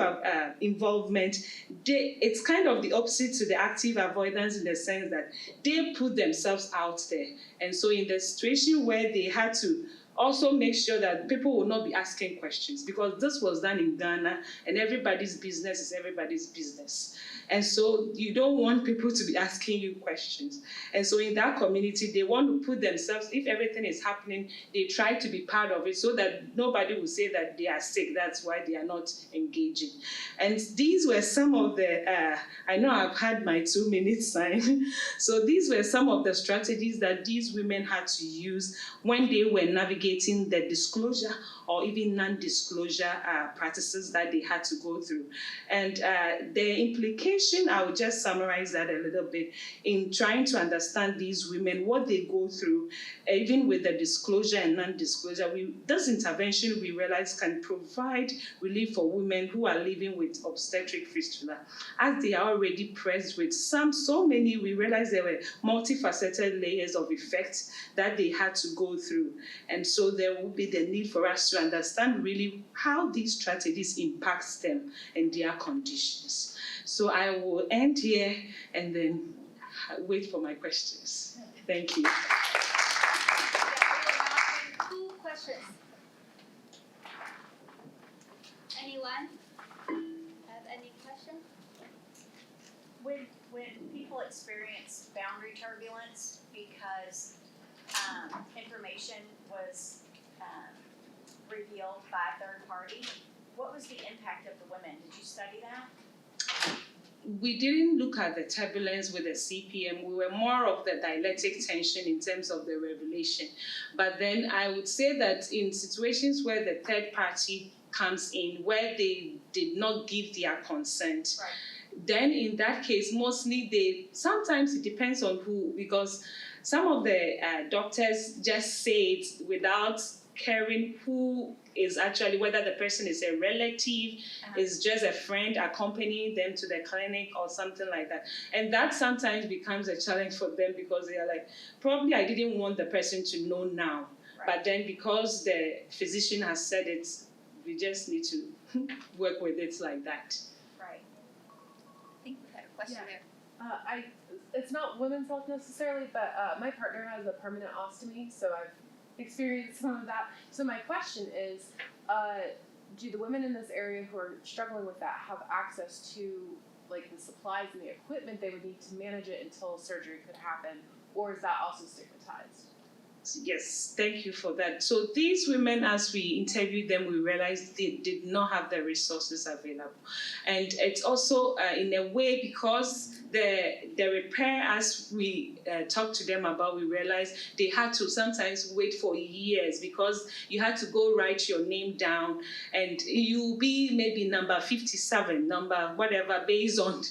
involvement, it's kind of the opposite to the active avoidance, in the sense that they put themselves out there. And so in the situation where they had to also make sure that people will not be asking questions, because this was done in Ghana, and everybody's business is everybody's business. And so you don't want people to be asking you questions. And so in that community, they want to put themselves, if everything is happening, they try to be part of it so that nobody will say that they are sick. That's why they are not engaging. And these were some of the, I know I've had my 2 minutes sign. So these were some of the strategies that these women had to use when they were navigating the disclosure or even non-disclosure practices that they had to go through. And the implication, I will just summarize that a little bit, in trying to understand these women, what they go through, even with the disclosure and non-disclosure. This intervention, we realize, can provide relief for women who are living with obstetric fistula, as they are already pressed with so many, we realize there were multifaceted layers of effects that they had to go through. And so there will be the need for us to understand really how these strategies impact them and their conditions. So I will end here and then wait for my questions. Thank you. 2 questions. Anyone have any questions? When people experience boundary turbulence because information was revealed by a third party, what was the impact of the women? Did you study that? We didn't look at the turbulence with the CPM. We were more of the dialectic tension in terms of the revelation. But then I would say that in situations where the third party comes in, where they did not give their consent, Right. then in that case, mostly sometimes it depends on who, because some of the doctors just say it without caring who is actually, whether the person is a relative, is just a friend accompanying them to the clinic or something like that. And that sometimes becomes a challenge for them, because they are like, probably I didn't want the person to know now. Right. But then because the physician has said it, we just need to work with it like that. Right. I think we had a question there. It's not women's health necessarily, but my partner has a permanent ostomy, so I've experienced some of that. So my question is, do the women in this area who are struggling with that have access to like the supplies and the equipment they would need to manage it until surgery could happen, or is that also stigmatized? Yes, thank you for that. So these women, as we interviewed them, we realized they did not have the resources available. And it's also in a way because the repair, as we talked to them about, we realized they had to sometimes wait for years, because you had to go write your name down and you'll be maybe number 57, number whatever, based on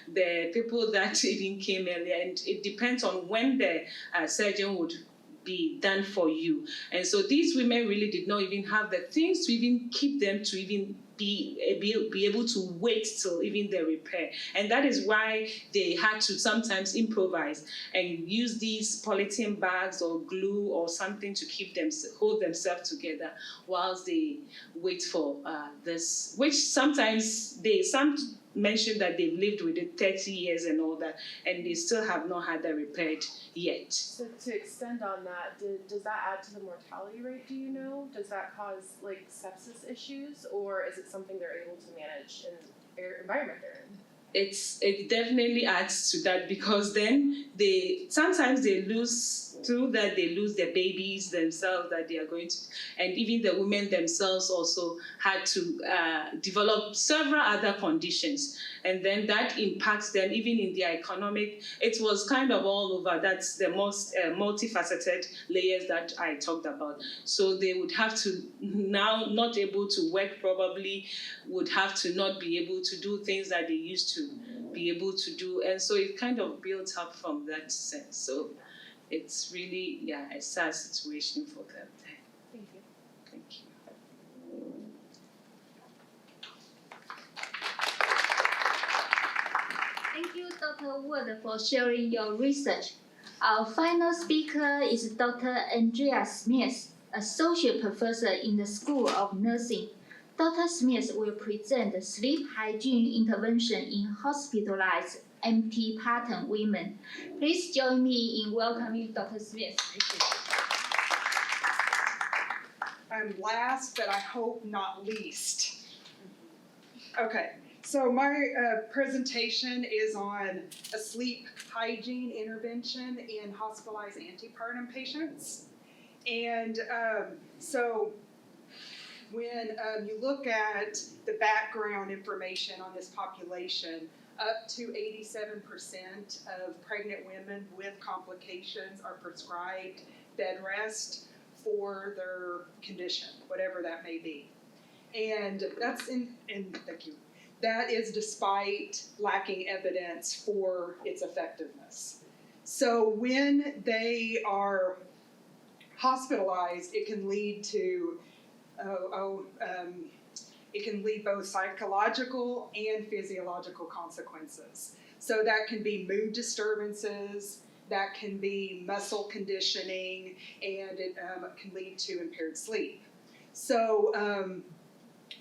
the people that even came earlier. And it depends on when the surgeon would be done for you. And so these women really did not even have the things to even keep them to even be able to wait till even the repair. And that is why they had to sometimes improvise and use these polythene bags or glue or something to hold themselves together whilst they wait for this, which sometimes some mentioned that they've lived with it 30 years and all that, and they still have not had that repaired yet. So to extend on that, does that add to the mortality rate, do you know? Does that cause like sepsis issues, or is it something they're able to manage in the environment they're in? It definitely adds to that, because then sometimes they lose their babies themselves that they are going to, and even the women themselves also had to develop several other conditions, and then that impacts them even in their economic. It was kind of all over. That's the most multifaceted layers that I talked about. So they would have to now not able to work, probably would have to not be able to do things that they used to be able to do, and so it kind of built up from that sense. So it's really a sad situation for them. Thank you. Thank you. Thank you, Dr. Wood, for sharing your research. Our final speaker is Dr. Andrea Smith, Associate Professor in the School of Nursing. Dr. Smith will present sleep hygiene intervention in hospitalized antepartum women. Please join me in welcoming Dr. Smith. I'm last, but I hope not least. Okay, so my presentation is on a sleep hygiene intervention in hospitalized antepartum patients. And so when you look at the background information on this population, up to 87% of pregnant women with complications are prescribed bed rest for their condition, whatever that may be. And thank you. That is despite lacking evidence for its effectiveness. So when they are hospitalized, it can lead to it can lead both psychological and physiological consequences. So that can be mood disturbances, that can be muscle conditioning, and it can lead to impaired sleep. So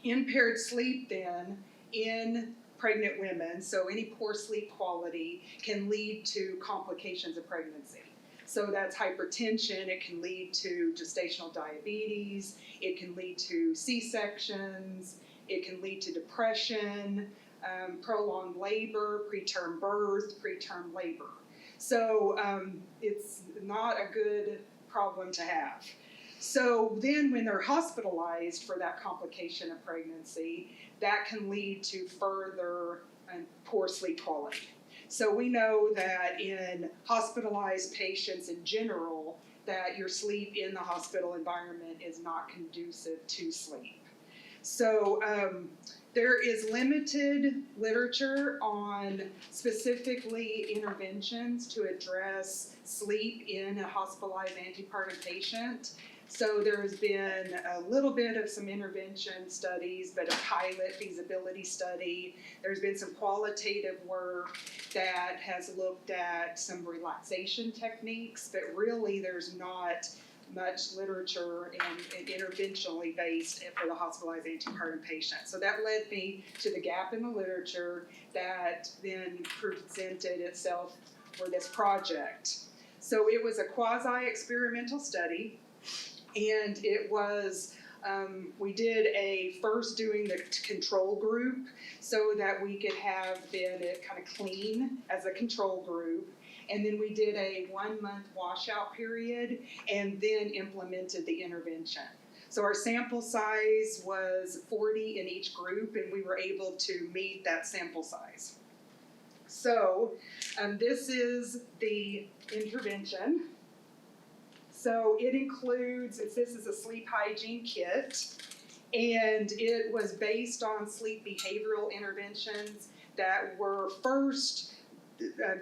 impaired sleep then in pregnant women, so any poor sleep quality can lead to complications of pregnancy. So that's hypertension, it can lead to gestational diabetes, it can lead to C-sections, it can lead to depression, prolonged labor, preterm birth, preterm labor. So it's not a good problem to have. So then when they're hospitalized for that complication of pregnancy, that can lead to further poor sleep quality. So we know that in hospitalized patients in general, that your sleep in the hospital environment is not conducive to sleep. So there is limited literature on specifically interventions to address sleep in a hospitalized antepartum patient. So there has been a little bit of some intervention studies, but a pilot feasibility study. There's been some qualitative work that has looked at some relaxation techniques, but really there's not much literature and interventionally based for the hospitalized antepartum patient. So that led me to the gap in the literature that then presented itself for this project. So it was a quasi-experimental study, and it was, we did first doing the control group so that we could have it kind of clean as a control group. And then we did a 1-month washout period and then implemented the intervention. So our sample size was 40 in each group, and we were able to meet that sample size. So this is the intervention. So it includes, this is a sleep hygiene kit, and it was based on sleep behavioral interventions that were first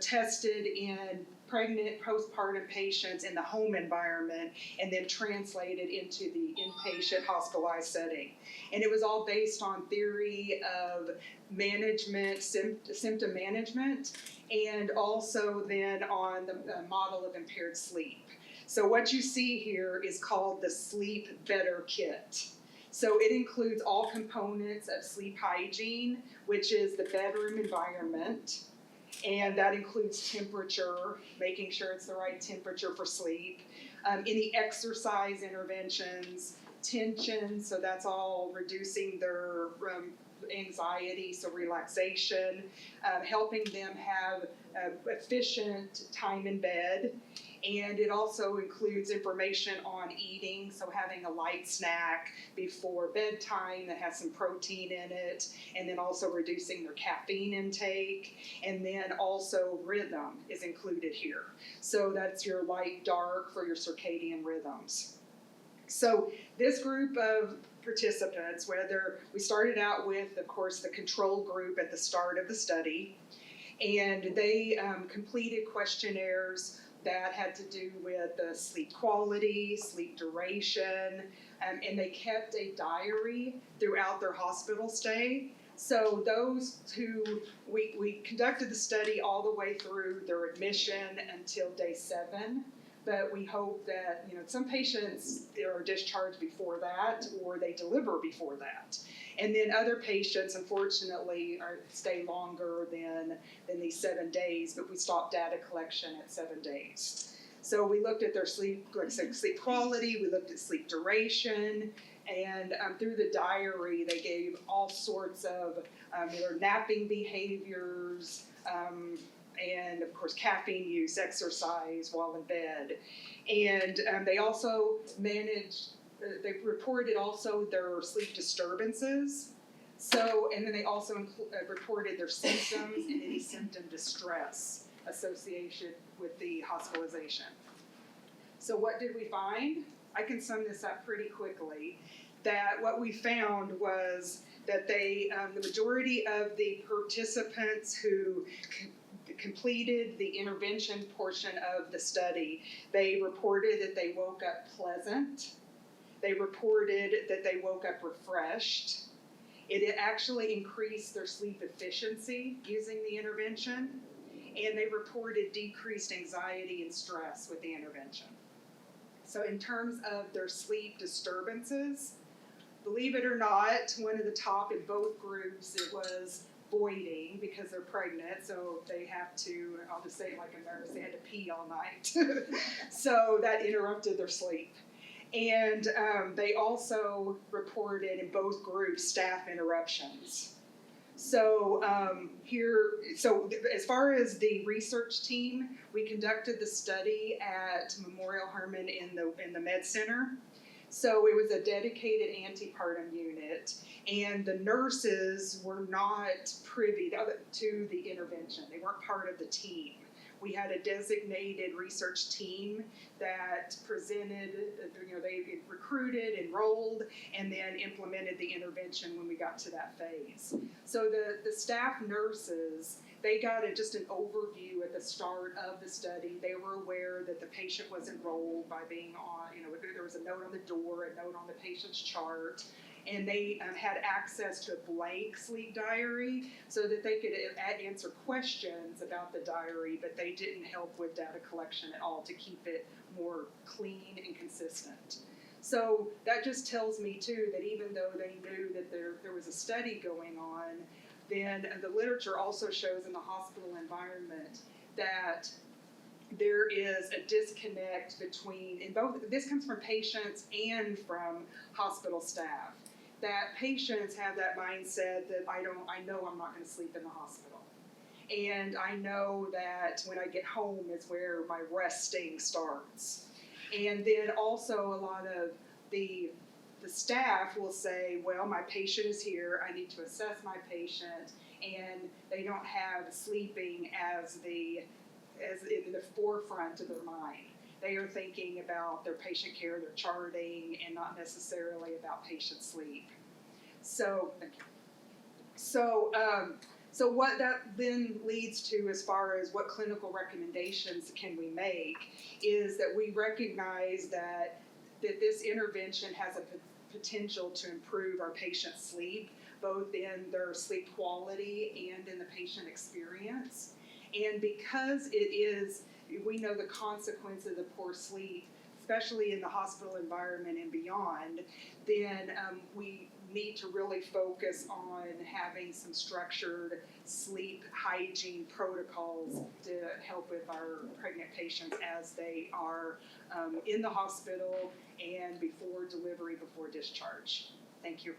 tested in pregnant postpartum patients in the home environment and then translated into the inpatient hospitalized setting. And it was all based on theory of management, symptom management, and also then on the model of impaired sleep. So what you see here is called the Sleep Better Kit. So it includes all components of sleep hygiene, which is the bedroom environment, and that includes temperature, making sure it's the right temperature for sleep, any exercise interventions, tension, so that's all reducing their anxiety, so relaxation, helping them have efficient time in bed. And it also includes information on eating, so having a light snack before bedtime that has some protein in it, and then also reducing their caffeine intake, and then also rhythm is included here. So that's your light, dark for your circadian rhythms. So this group of participants, whether we started out with, of course, the control group at the start of the study, and they completed questionnaires that had to do with sleep quality, sleep duration, and they kept a diary throughout their hospital stay. So those who, we conducted the study all the way through their admission until day 7, but we hope that, some patients are discharged before that or they deliver before that. And then other patients, unfortunately, stay longer than these 7 days, but we stopped data collection at 7 days. So we looked at their sleep quality, we looked at sleep duration, and through the diary, they gave all sorts of their napping behaviors, and of course caffeine use, exercise while in bed. And they also they reported also their sleep disturbances. So, and then they also reported their symptoms and any symptom distress associated with the hospitalization. So what did we find? I can sum this up pretty quickly. That what we found was that the majority of the participants who completed the intervention portion of the study, they reported that they woke up pleasant. They reported that they woke up refreshed. It actually increased their sleep efficiency using the intervention, and they reported decreased anxiety and stress with the intervention. So in terms of their sleep disturbances, believe it or not, one of the top in both groups, it was voiding because they're pregnant, so they have to, I'll just say it like a nurse, they had to pee all night. So that interrupted their sleep. And they also reported in both groups staff interruptions. So so as far as the research team, we conducted the study at Memorial Hermann in the Med Center. So it was a dedicated antepartum unit, and the nurses were not privy to the intervention. They weren't part of the team. We had a designated research team that presented, they recruited, enrolled, and then implemented the intervention when we got to that phase. So the staff nurses, they got just an overview at the start of the study. They were aware that the patient was enrolled by being on, there was a note on the door, a note on the patient's chart, and they had access to a blank sleep diary so that they could answer questions about the diary, but they didn't help with data collection at all to keep it more clean and consistent. So that just tells me too that even though they knew that there was a study going on, then the literature also shows in the hospital environment that there is a disconnect between, in both, this comes from patients and from hospital staff, that patients have that mindset that I know I'm not going to sleep in the hospital. And I know that when I get home is where my resting starts. And then also a lot of the staff will say, well, my patient is here, I need to assess my patient, and they don't have sleeping as in the forefront of their mind. They are thinking about their patient care, their charting, and not necessarily about patient sleep. So So what that then leads to as far as what clinical recommendations can we make is that we recognize that this intervention has a potential to improve our patient's sleep, both in their sleep quality and in the patient experience. And because we know the consequences of poor sleep, especially in the hospital environment and beyond, then we need to really focus on having some structured sleep hygiene protocols to help with our pregnant patients as they are in the hospital and before delivery, before discharge. Thank you.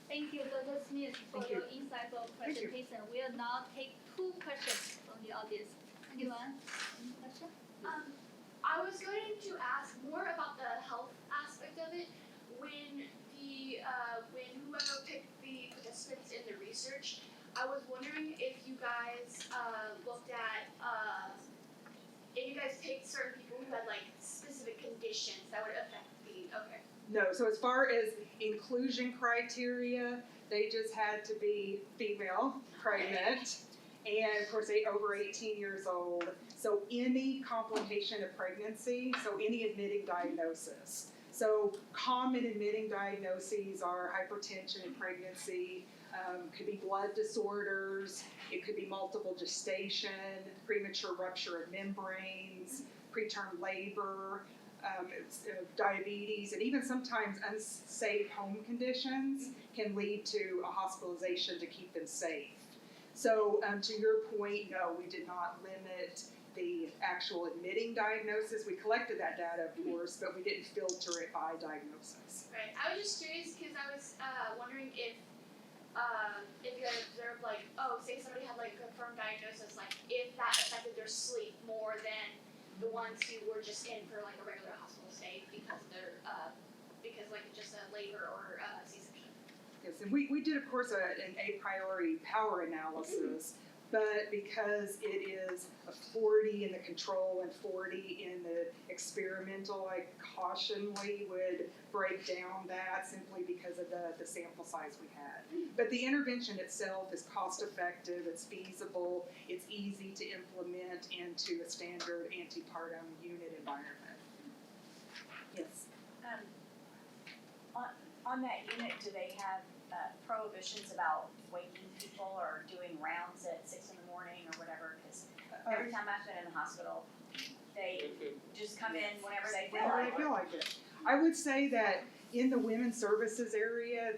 Thank you, Dr. Smith, for Thank you. your insightful presentation. We'll now take 2 questions from the audience. Anyone? Any question? I was going to ask more about the health aspect of it. When whoever picked the participants in the research, I was wondering if you guys looked at if you guys picked certain people who had like specific conditions that would affect the No, so as far as inclusion criteria, they just had to be female, pregnant, and of course over 18 years old. So any complication of pregnancy, so any admitting diagnosis. So common admitting diagnoses are hypertension in pregnancy, could be blood disorders, it could be multiple gestation, premature rupture of membranes, preterm labor, diabetes, and even sometimes unsafe home conditions can lead to a hospitalization to keep them safe. So to your point, no, we did not limit the actual admitting diagnosis. We collected that data, of course, but we didn't filter it by diagnosis. Right. I was just curious because I was wondering if you had observed like, say somebody had like a confirmed diagnosis, like if that affected their sleep more than the ones who were just in for like a regular hospital stay because of their because like just a labor or C-section. Yes, and we did, of course, an a priori power analysis, but because it is a 40 in the control and 40 in the experimental, I cautionably would break down that simply because of the sample size we had. But the intervention itself is cost effective, it's feasible, it's easy to implement into a standard antepartum unit environment. Yes? On that unit, do they have prohibitions about waking people or doing rounds at 6 in the morning or whatever? Because every time I've been in the hospital, they just come in whenever they feel Whenever like they feel like it. I would say that in the women's services area,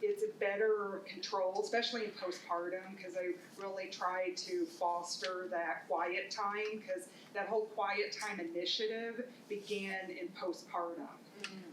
it's a better control, especially in postpartum, because they really try to foster that quiet time, because that whole quiet time initiative began in postpartum.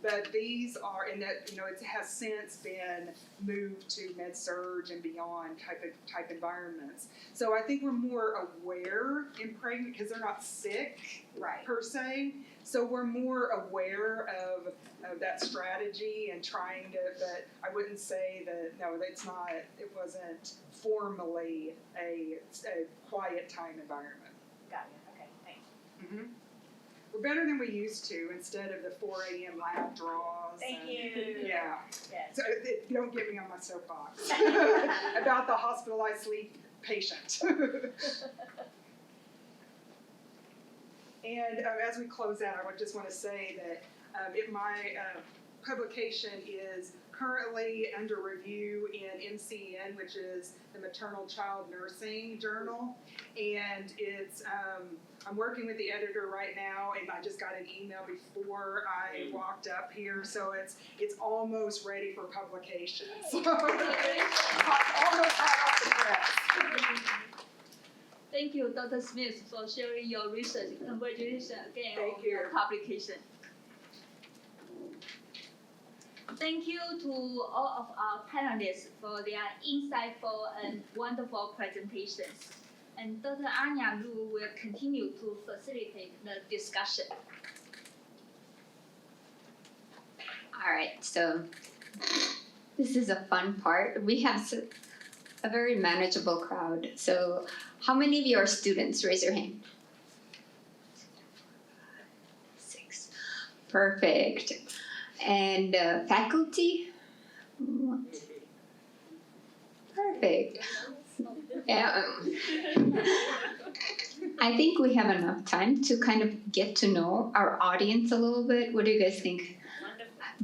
But these are, and that, it has since been moved to med-surg and beyond type environments. So I think we're more aware in pregnant, because they're not sick, Right. per se. So we're more aware of that strategy and trying to, but I wouldn't say that, no, it wasn't formally a quiet time environment. Got you. Okay, thanks. Mm-hmm. We're better than we used to, instead of the 4 a.m. lab draws. Thank you. Yeah. Yes. So don't get me on my soapbox about the hospitalized sleep patient. And as we close out, I would just want to say that my publication is currently under review in MCN, which is the Maternal Child Nursing Journal, and it's I'm working with the editor right now, and I just got an email before I walked up here, so it's almost ready for publication. So, almost hot off the press. Thank you, Dr. Smith, for sharing your research. Congratulations again on you. your publication. Thank you to all of our panelists for their insightful and wonderful presentations. And Dr. Anya Lu will continue to facilitate the discussion. All right, so this is a fun part. We have a very manageable crowd. So how many of you are students? Raise your hand. 6. Perfect. And faculty? What? Perfect. Yeah. I think we have enough time to kind of get to know our audience a little bit. What do you guys think?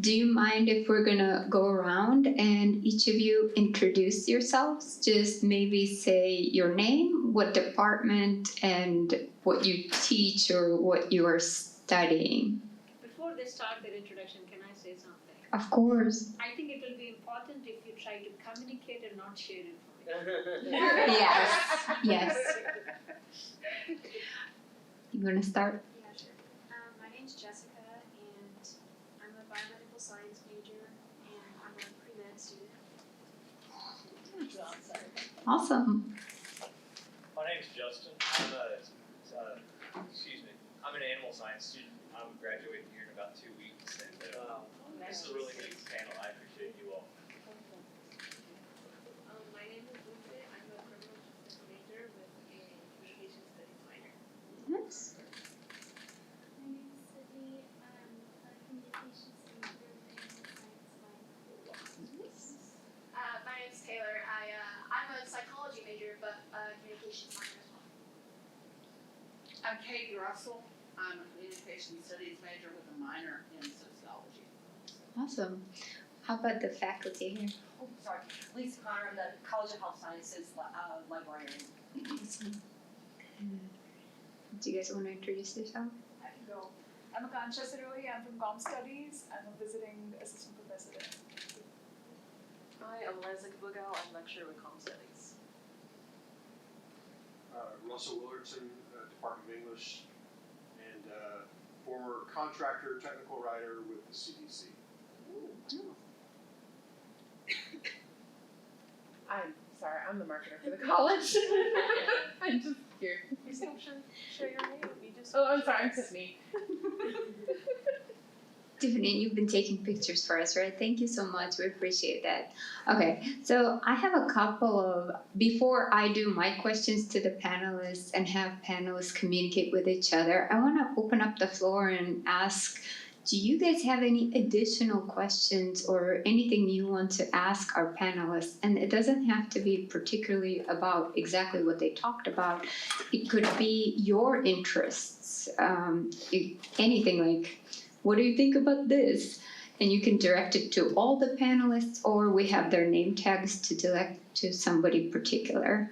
Do you mind if we're gonna go around and each of you introduce yourselves? Just maybe say your name, what department, and what you teach or what you are studying. Before they start their introduction, can I say something? Of course. I think it will be important if you try to communicate and not share information. Yes. Yes. You wanna start? Yeah, sure. My name's Jessica, and I'm a biomedical science major, and I'm a pre-med student. Awesome. My name's Justin. I'm an animal science student. I'm graduating here in about 2 weeks, and this is a really good panel. I appreciate you all. My name is Lucy. I'm a criminal justice major with a communication studies minor. Yes. My name is Sydney. I'm a communications major with animal science minor. My name's Taylor. I'm a psychology major, but communications minor as well. I'm Katie Russell. I'm a communication studies major with a minor in sociology. Awesome. How about the faculty here? Oh, sorry. Lisa Connor, I'm the College of Health Sciences librarian. Awesome. Do you guys want to introduce yourself? I can go. I'm Akansha Sirohi. I'm from Com Studies. I'm a visiting assistant professor there. Hi, I'm Liza Kabugal. I'm lecturer with Com Studies. Russell Willardson, Department of English, and former contractor, technical writer with the CDC. I'm sorry, I'm the marketer for the college. I'm just here. You still should share your name. You just Oh, I'm sorry, I'm Tiffany. Tiffany, you've been taking pictures for us, right? Thank you so much. We appreciate that. Okay, so I have a couple of, before I do my questions to the panelists and have panelists communicate with each other, I want to open up the floor and ask, do you guys have any additional questions or anything you want to ask our panelists? And it doesn't have to be particularly about exactly what they talked about. It could be your interests, anything like, what do you think about this? And you can direct it to all the panelists, or we have their name tags to direct to somebody particular.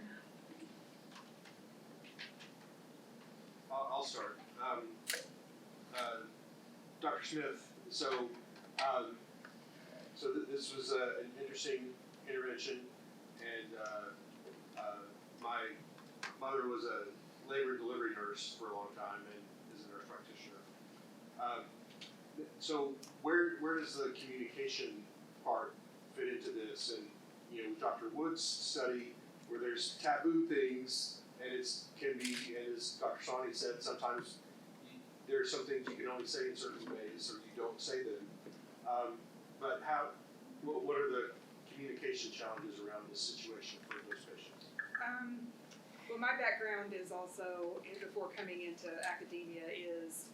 I'll start. Dr. Smith, so this was an interesting intervention, and my mother was a labor and delivery nurse for a long time and is a nurse practitioner. So where does the communication part fit into this? And with Dr. Wood's study, where there's taboo things, and can be, and as Dr. Sawhney said, sometimes there are some things you can only say in certain ways, or you don't say them. But what are the communication challenges around this situation for those patients? Well, my background is also, before coming into academia, is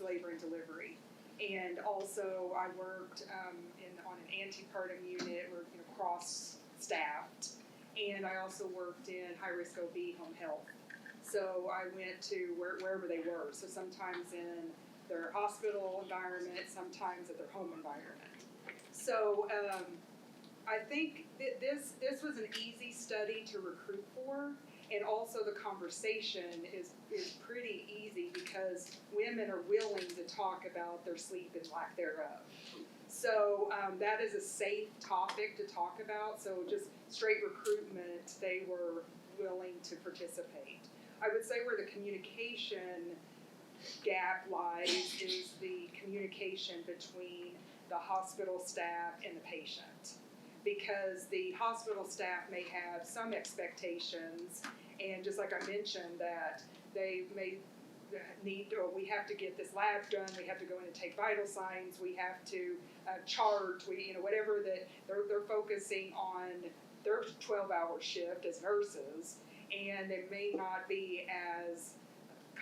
labor and delivery. And also I worked on an antepartum unit. We're cross-staffed. And I also worked in high-risk OB home health. So I went to wherever they were. So sometimes in their hospital environment, sometimes at their home environment. So I think this was an easy study to recruit for. And also the conversation is pretty easy because women are willing to talk about their sleep and lack thereof. So that is a safe topic to talk about. So just straight recruitment, they were willing to participate. I would say where the communication gap lies is the communication between the hospital staff and the patient. Because the hospital staff may have some expectations, and just like I mentioned, that they may need, or we have to get this lab done, we have to go in and take vital signs, we have to chart, whatever that they're focusing on their 12-hour shift as nurses, and they may not be as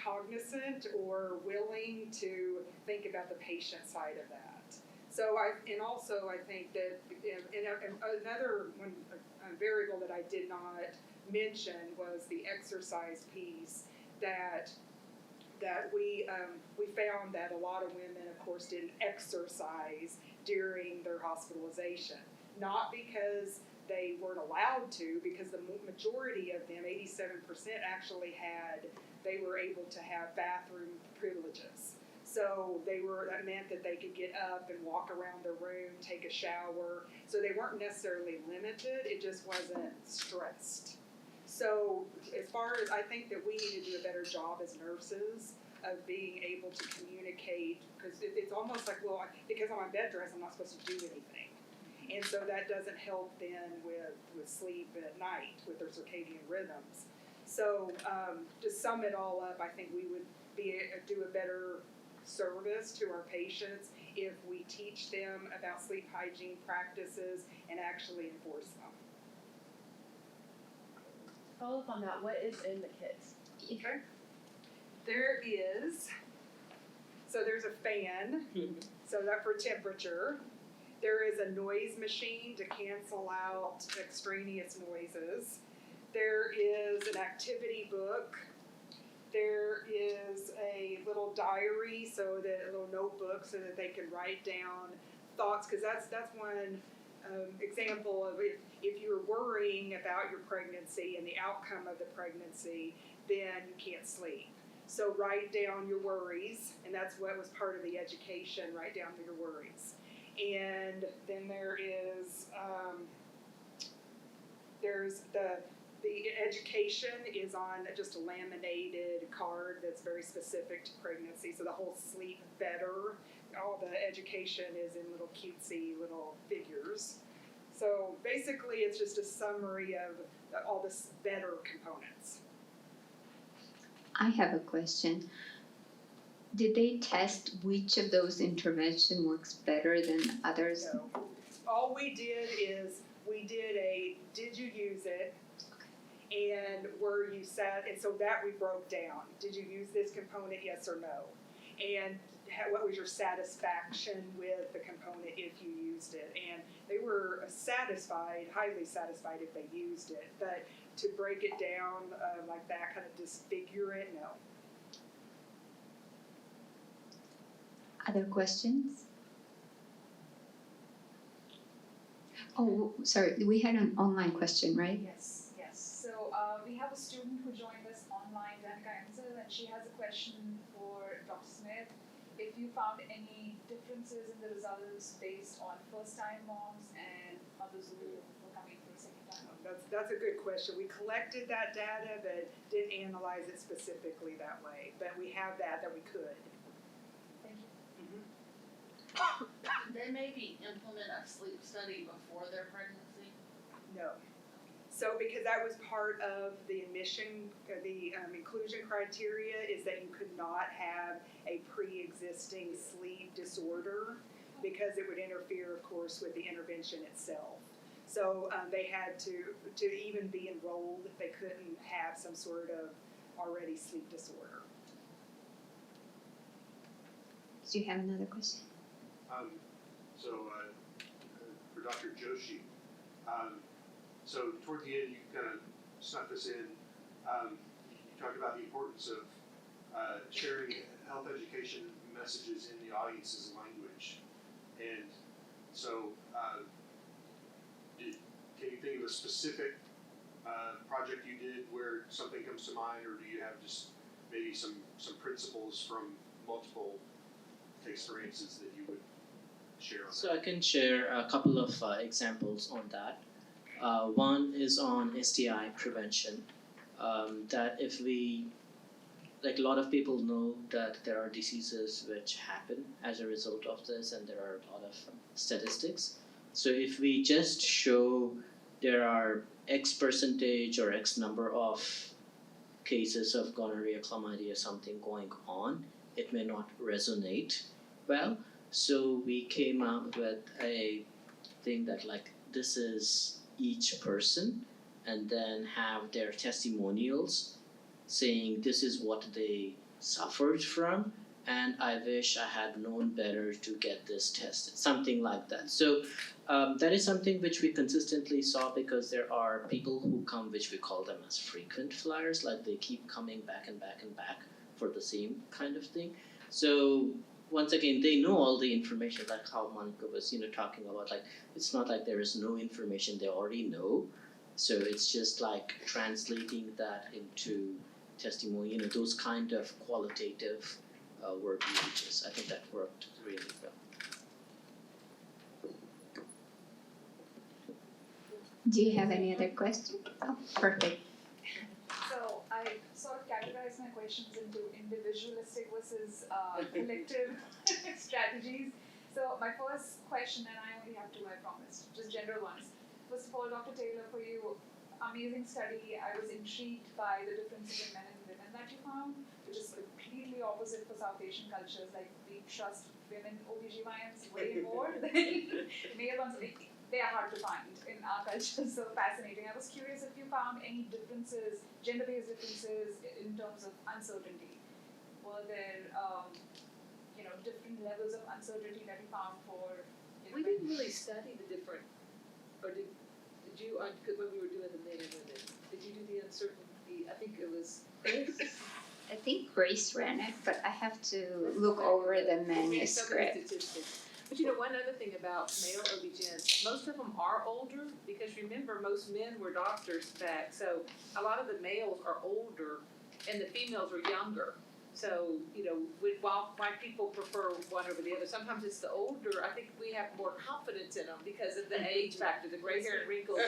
cognizant or willing to think about the patient side of that. So also I think that, and another one, a variable that I did not mention was the exercise piece, that we found that a lot of women, of course, didn't exercise during their hospitalization. Not because they weren't allowed to, because the majority of them, 87%, actually they were able to have bathroom privileges. So that meant that they could get up and walk around their room, take a shower. So they weren't necessarily limited, it just wasn't stressed. So as far as, I think that we need to do a better job as nurses of being able to communicate, because it's almost like, well, because I'm on bed rest, I'm not supposed to do anything. And so that doesn't help then with sleep at night, with their circadian rhythms. So to sum it all up, I think we would do a better service to our patients if we teach them about sleep hygiene practices and actually enforce them. Follow up on that, what is in the kit? Okay. There's a fan, so that for temperature. There is a noise machine to cancel out extraneous noises. There is an activity book. There is a little diary, a little notebook, so that they can write down thoughts, because that's one example of if you're worrying about your pregnancy and the outcome of the pregnancy, then you can't sleep. So write down your worries, and that's what was part of the education, write down your worries. And then there's the education is on just a laminated card that's very specific to pregnancy. So the whole sleep better, all the education is in little cutesy little figures. So basically it's just a summary of all the better components. I have a question. Did they test which of those interventions works better than others? No. All we did is we did a did you use it, and were you and so that we broke down. Did you use this component, yes or no? And what was your satisfaction with the component if you used it? And they were satisfied, highly satisfied if they used it. But to break it down like that, kind of disfigure it, no. Other questions? Oh, sorry, we had an online question, right? Yes. So we have a student who joined us online, Danica Enzel, and she has a question for Dr. Smith. If you found any differences in the results based on first-time moms and mothers who were coming for a second time? That's a good question. We collected that data, but didn't analyze it specifically that way. But we have that we could. Thank you. They maybe implement a sleep study before their pregnancy? No. So because that was part of the admission, the inclusion criteria is that you could not have a pre-existing sleep disorder because it would interfere, of course, with the intervention itself. So they had to even be enrolled, they couldn't have some sort of already sleep disorder. Do you have another question? For Dr. Joshi, so toward the end you kind of snuck this in. You talked about the importance of sharing health education messages in the audience's language, and so can you think of a specific project you did where something comes to mind, or do you have just maybe some principles from multiple experiences that you would share on that? So I can share a couple of examples on that. One is on STI prevention. That if we, like a lot of people know that there are diseases which happen as a result of this, and there are a lot of statistics. So if we just show there are X percentage or X number of cases of gonorrhea, chlamydia, something going on, it may not resonate well. So we came up with a thing that like this is each person, and then have their testimonials saying this is what they suffered from and I wish I had known better to get this tested, something like that. So that is something which we consistently saw, because there are people who come, which we call them as frequent flyers, like they keep coming back and back and back for the same kind of thing. So once again, they know all the information, like how Monika was, talking about, like it's not like there is no information, they already know. So it's just like translating that into testimony, those kind of qualitative word images. I think that worked really well. Do you have any other questions? Oh, perfect. So I sort of categorized my questions into individualistic versus collective strategies. So my first question, and I only have two, I promise, just general ones. First of all, Dr. Taylor, for you, amazing study. I was intrigued by the differences in men and women that you found, which is completely opposite for South Asian cultures. Like, we trust women OBGYNs way more than male ones. They are hard to find in our culture, so fascinating. I was curious if you found any differences, gender-based differences in terms of uncertainty. Were there, different levels of uncertainty that you found for, We didn't really study the different, or did you, when we were doing the men and women, did you do the uncertainty? I think it was Grace. I think Grace ran it, but I have to look over the manuscript. But one other thing about male OB-GYNs, most of them are older, because remember, most men were doctors back, so a lot of the males are older and the females are younger. So, while people prefer one over the other, sometimes it's the older, I think we have more confidence in them because of the age factor, the gray hair and wrinkles,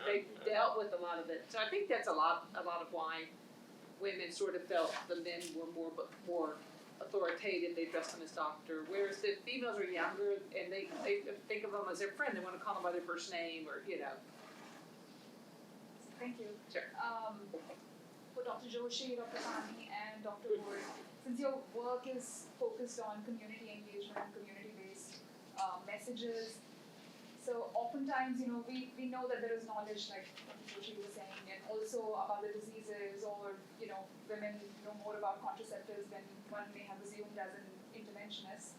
they've dealt with a lot of it. So I think that's a lot of why women sort of felt the men were more authoritative, they dressed them as doctor, whereas the females are younger and they think of them as their friend, they want to call them by their first name or. Thank you. Sure. For Dr. Joshi, Dr. Sawhney, and Dr. Wood, since your work is focused on community engagement and community-based messages, so oftentimes, we know that there is knowledge, like Dr. Joshi was saying, and also about the diseases, or, women know more about contraceptives than one may have assumed as an interventionist.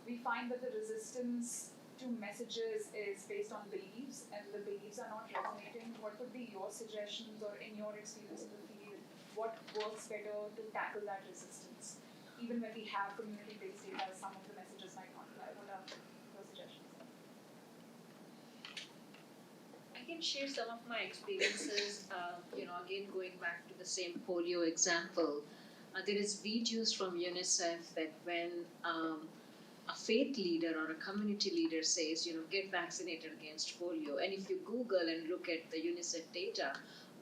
We find that the resistance to messages is based on beliefs, and the beliefs are not resonating. What would be your suggestions, or in your experience in the field, what works better to tackle that resistance? Even when we have community-based data, some of the messages might not fly. What are your suggestions? I can share some of my experiences, again going back to the same polio example. There is videos from UNICEF that when a faith leader or a community leader says, get vaccinated against polio, and if you Google and look at the UNICEF data,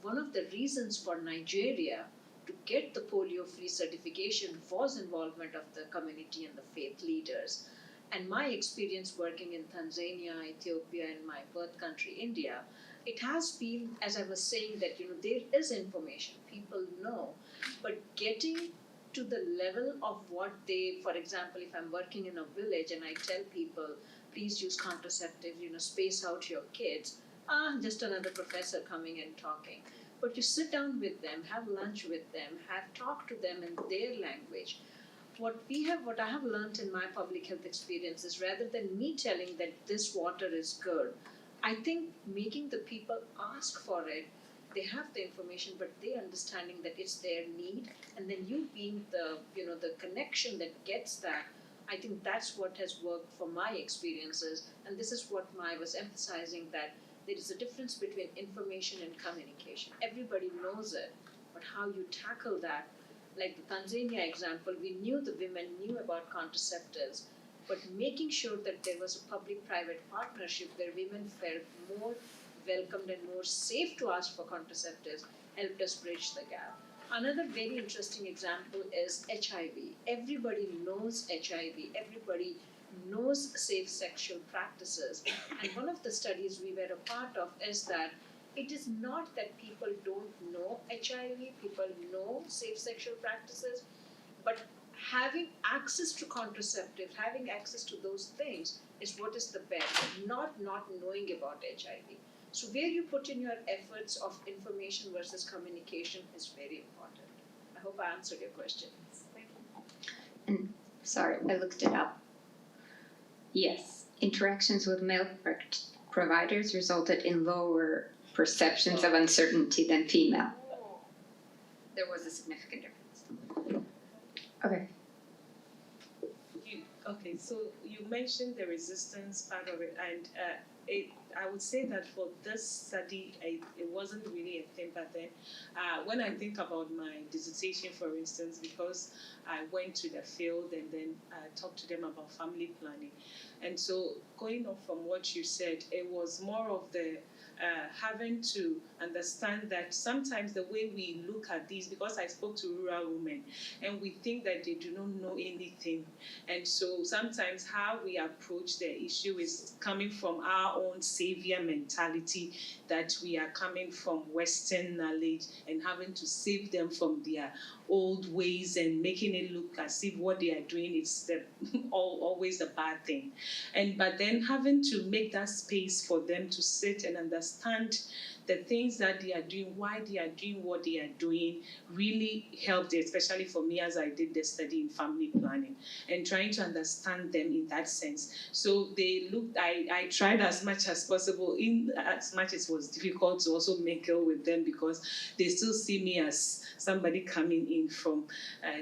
one of the reasons for Nigeria to get the polio-free certification was involvement of the community and the faith leaders. And my experience working in Tanzania, Ethiopia, and my birth country, India, it has been, as I was saying, that there is information, people know, but getting to the level of what they, for example, if I'm working in a village and I tell people, please use contraceptive, space out your kids, just another professor coming and talking. But you sit down with them, have lunch with them, talk to them in their language. What I have learned in my public health experience is, rather than me telling that this water is good, I think making the people ask for it. They have the information, but they understanding that it's their need, and then you being the the connection that gets that. I think that's what has worked for my experiences, and this is what I was emphasizing, that there is a difference between information and communication. Everybody knows it, but how you tackle that, like the Tanzania example, we knew the women knew about contraceptives, but making sure that there was a public-private partnership where women felt more welcomed and more safe to ask for contraceptives helped us bridge the gap. Another very interesting example is HIV. Everybody knows HIV. Everybody knows safe sexual practices. And one of the studies we were a part of is that it is not that people don't know HIV, people know safe sexual practices, but having access to contraceptives, having access to those things is what is the best, not knowing about HIV. So where you put in your efforts of information versus communication is very important. I hope I answered your question. Thank you. And sorry, I looked it up. Yes, interactions with male providers resulted in lower perceptions of uncertainty than female. There was a significant difference. Okay. Okay, so you mentioned the resistance part of it, and I would say that for this study, it wasn't really a thing, but then when I think about my dissertation, for instance, because I went to the field and then talked to them about family planning, and so going off from what you said, it was more of the having to understand that sometimes the way we look at these, because I spoke to rural women, and we think that they do not know anything. And so sometimes how we approach the issue is coming from our own savior mentality, that we are coming from Western knowledge and having to save them from their old ways and making it look as if what they are doing is always a bad thing. But then having to make that space for them to sit and understand the things that they are doing, why they are doing what they are doing, really helped, especially for me as I did the study in family planning and trying to understand them in that sense. So they looked, I tried as much as possible, in as much as it was difficult, to also mingle with them, because they still see me as somebody coming in from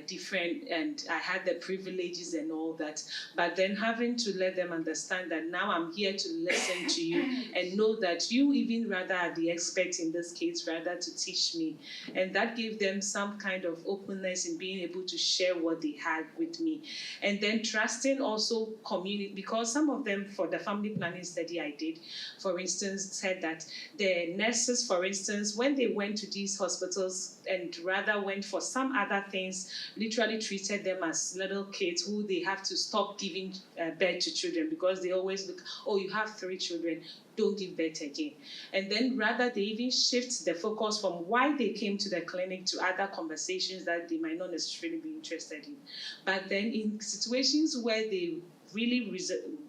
different, and I had the privileges and all that. But then having to let them understand that now I'm here to listen to you and know that you even rather are the expert in this case, rather to teach me. And that gave them some kind of openness in being able to share what they had with me. And then trusting also community, because some of them, for the family planning study I did, for instance, said that the nurses, for instance, when they went to these hospitals and rather went for some other things, literally treated them as little kids who they have to stop giving birth to children, because they always look, oh, you have 3 children, don't give birth again. And then rather they even shift the focus from why they came to the clinic to other conversations that they might not necessarily be interested in. But then in situations where they really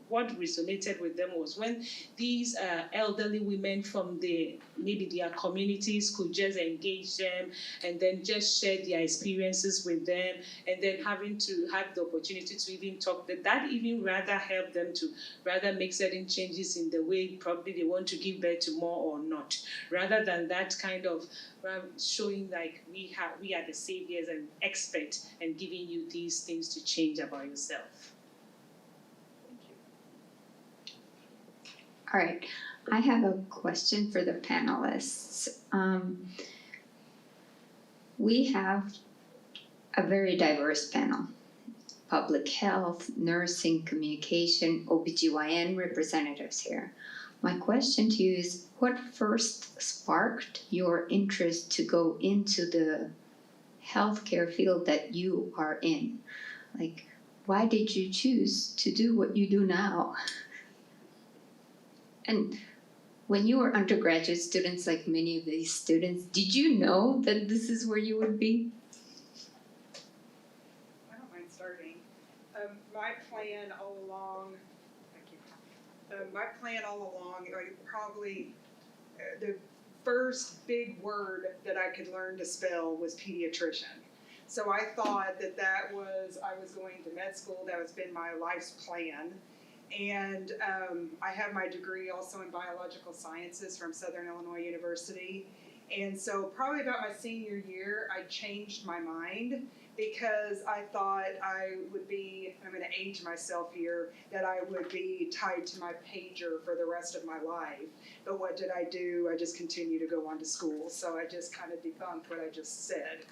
what resonated with them was when these elderly women from maybe their communities could just engage them and then just share their experiences with them, and then having to have the opportunity to even talk, that even rather helped them to rather make certain changes in the way probably they want to give birth to more or not, rather than that kind of showing like we are the saviors and experts and giving you these things to change about yourself. All right, I have a question for the panelists. We have a very diverse panel: public health, nursing, communication, OBGYN representatives here. My question to you is, what first sparked your interest to go into the healthcare field that you are in? Like, why did you choose to do what you do now? And when you were undergraduate students, like many of these students, did you know that this is where you would be? I don't mind starting. My plan all along, probably the first big word that I could learn to spell was pediatrician. So I thought I was going to med school, that was been my life's plan. And I have my degree also in biological sciences from Southern Illinois University. And so probably about my senior year, I changed my mind, because I thought I would be, I'm going to age myself here, that I would be tied to my pager for the rest of my life. But what did I do? I just continued to go on to school. So I just kind of debunked what I just said.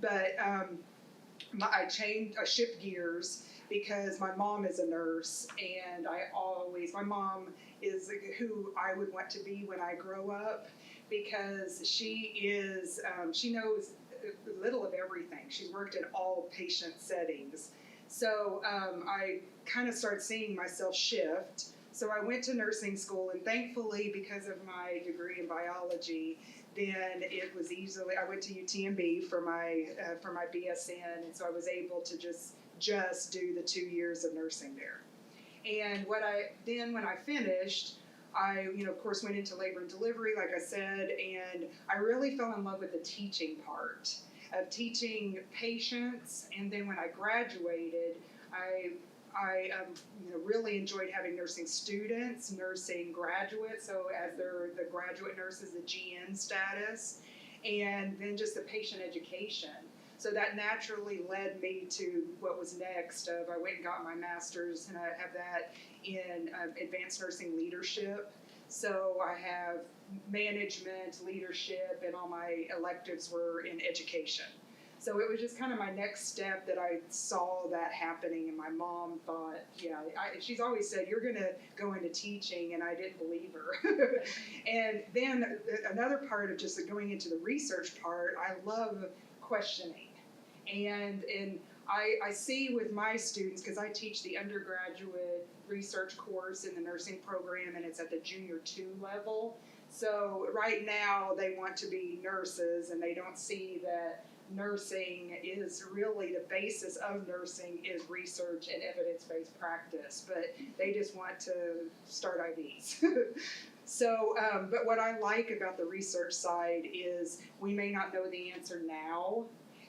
But I shift gears, because my mom is a nurse, and my mom is who I would want to be when I grow up, because she knows a little of everything. She's worked in all patient settings. So I kind of started seeing myself shift. So I went to nursing school, and thankfully, because of my degree in biology, then it was I went to UTMB for my BSN, and so I was able to just do the 2 years of nursing there. And when I finished, I, of course, went into labor and delivery, like I said, and I really fell in love with the teaching part. of teaching patients, and then when I graduated, I really enjoyed having nursing students, nursing graduates, so as they're the graduate nurses, the GN status, and then just the patient education. So that naturally led me to what was next. I went and got my master's, and I have that in advanced nursing leadership. So I have management, leadership, and all my electives were in education. So it was just kind of my next step that I saw that happening, and my mom thought, she's always said, you're gonna go into teaching, and I didn't believe her. And then another part of just going into the research part, I love questioning. And I see with my students, because I teach the undergraduate research course in the nursing program, and it's at the junior 2 level. So right now they want to be nurses, and they don't see that nursing is really the basis of nursing is research and evidence-based practice, but they just want to start IVs. So, but what I like about the research side is we may not know the answer now,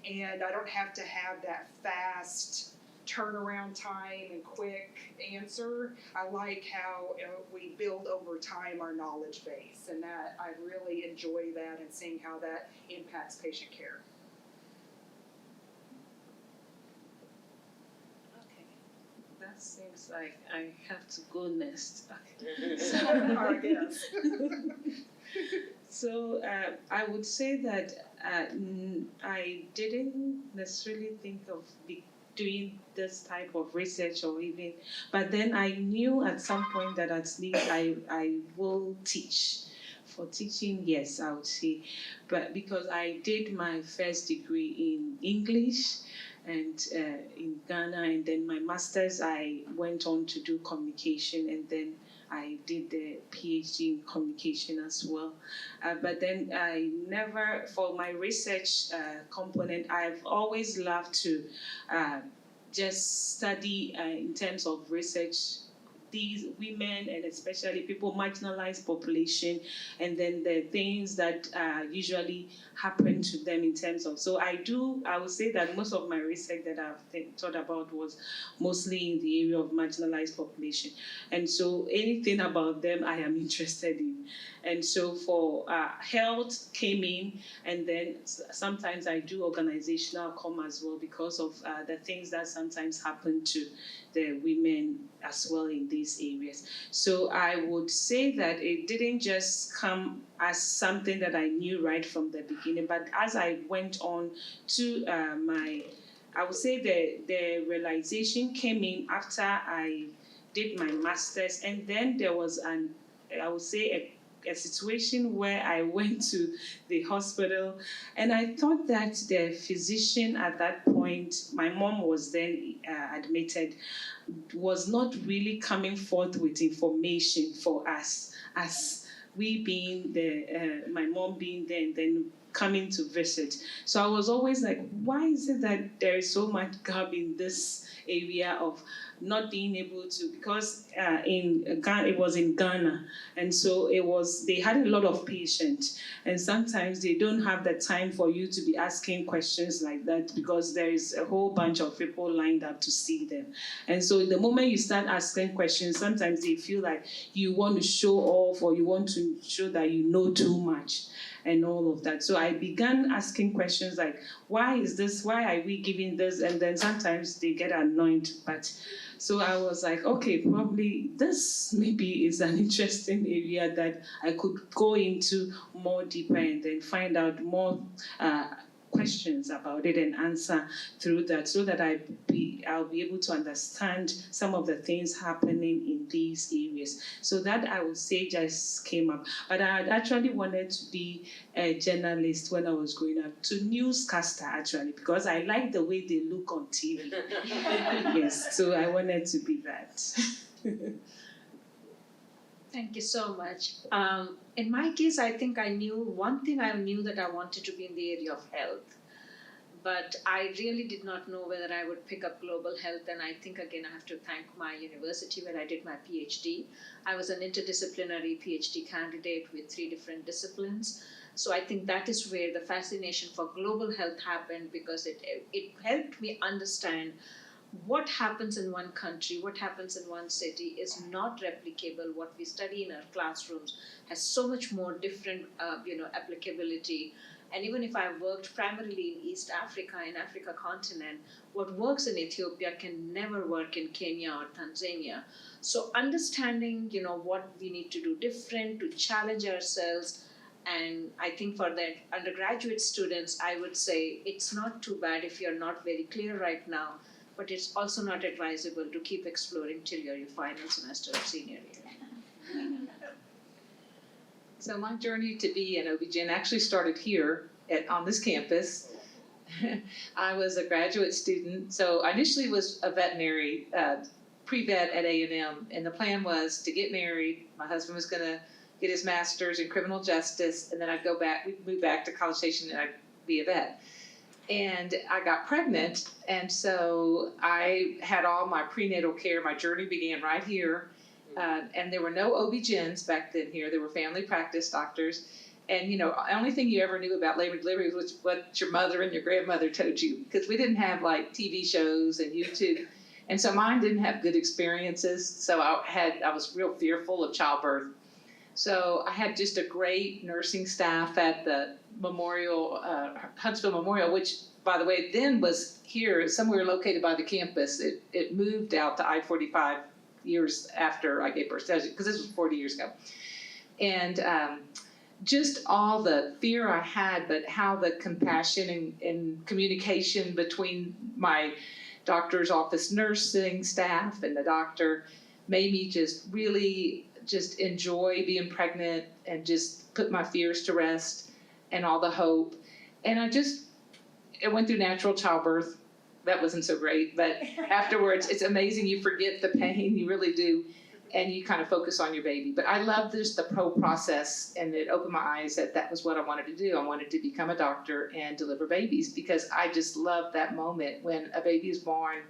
and I don't have to have that fast turnaround time and quick answer. I like how we build over time our knowledge base, and that I really enjoy that and seeing how that impacts patient care. That seems like I have to go next. So I would say that I didn't necessarily think of doing this type of research or even, but then I knew at some point that at least I will teach. For teaching, yes, I would say, but because I did my first degree in English, and in Ghana, and then my master's I went on to do communication, and then I did the PhD in communication as well. But then I never, for my research component, I've always loved to just study in terms of research these women, and especially people, marginalized population, and then the things that usually happen to them in terms of, so I would say that most of my research that I've thought about was mostly in the area of marginalized population. And so anything about them I am interested in. And so for health came in, and then sometimes I do organizational comm as well because of the things that sometimes happen to the women as well in these areas. So I would say that it didn't just come as something that I knew right from the beginning, but as I went on to I would say the realization came in after I did my master's, and then there was I would say a situation where I went to the hospital, and I thought that the physician at that point, my mom was then admitted, was not really coming forth with information for us, as we being my mom being there and then coming to visit. So I was always like, why is it that there is so much gap in this area of not being able to, because in Ghana, it was in Ghana, and so they had a lot of patients, and sometimes they don't have the time for you to be asking questions like that because there is a whole bunch of people lined up to see them. And so the moment you start asking questions, sometimes they feel like you want to show off or you want to show that you know too much and all of that. So I began asking questions like, why is this? Why are we giving this? And then sometimes they get annoyed. But so I was like, okay, probably this maybe is an interesting area that I could go into more deeper and then find out more questions about it and answer through that, so that I'll be able to understand some of the things happening in these areas. So that I would say just came up. But I had actually wanted to be a journalist when I was growing up, to newscaster actually, because I like the way they look on TV. Yes, so I wanted to be that. Thank you so much. In my case, I think I knew that I wanted to be in the area of health, but I really did not know whether I would pick up global health. And I think, again, I have to thank my university where I did my PhD. I was an interdisciplinary PhD candidate with 3 different disciplines. So I think that is where the fascination for global health happened, because it helped me understand what happens in one country, what happens in one city is not replicable. What we study in our classrooms has so much more different, applicability. And even if I worked primarily in East Africa, in Africa continent, what works in Ethiopia can never work in Kenya or Tanzania. So understanding, what we need to do different to challenge ourselves. And I think for the undergraduate students, I would say it's not too bad if you're not very clear right now, but it's also not advisable to keep exploring till your final semester of senior year. So my journey to be an OB-GYN actually started here on this campus. I was a graduate student, so I initially was a veterinary pre-vet at A&M, and the plan was to get married. My husband was going to get his master's in criminal justice, and then I'd we'd move back to College Station and I'd be a vet. And I got pregnant, and so I had all my prenatal care. My journey began right here, and there were no OB-GYNs back then here. There were family practice doctors, and the only thing you ever knew about labor and delivery was what your mother and your grandmother told you, because we didn't have like TV shows and YouTube, and so mine didn't have good experiences. So I was real fearful of childbirth. So I had just a great nursing staff at the Huntsville Memorial, which, by the way, then was here, somewhere located by the campus. It moved out to I-45 years after I gave birth, because this was 40 years ago. And just all the fear I had, but how the compassion and communication between my doctor's office nursing staff and the doctor made me just really enjoy being pregnant and just put my fears to rest and all the hope. And I went through natural childbirth. That wasn't so great, but afterwards, it's amazing. You forget the pain, you really do, and you kind of focus on your baby. But I loved just the process, and it opened my eyes that was what I wanted to do. I wanted to become a doctor and deliver babies, because I just loved that moment when a baby is born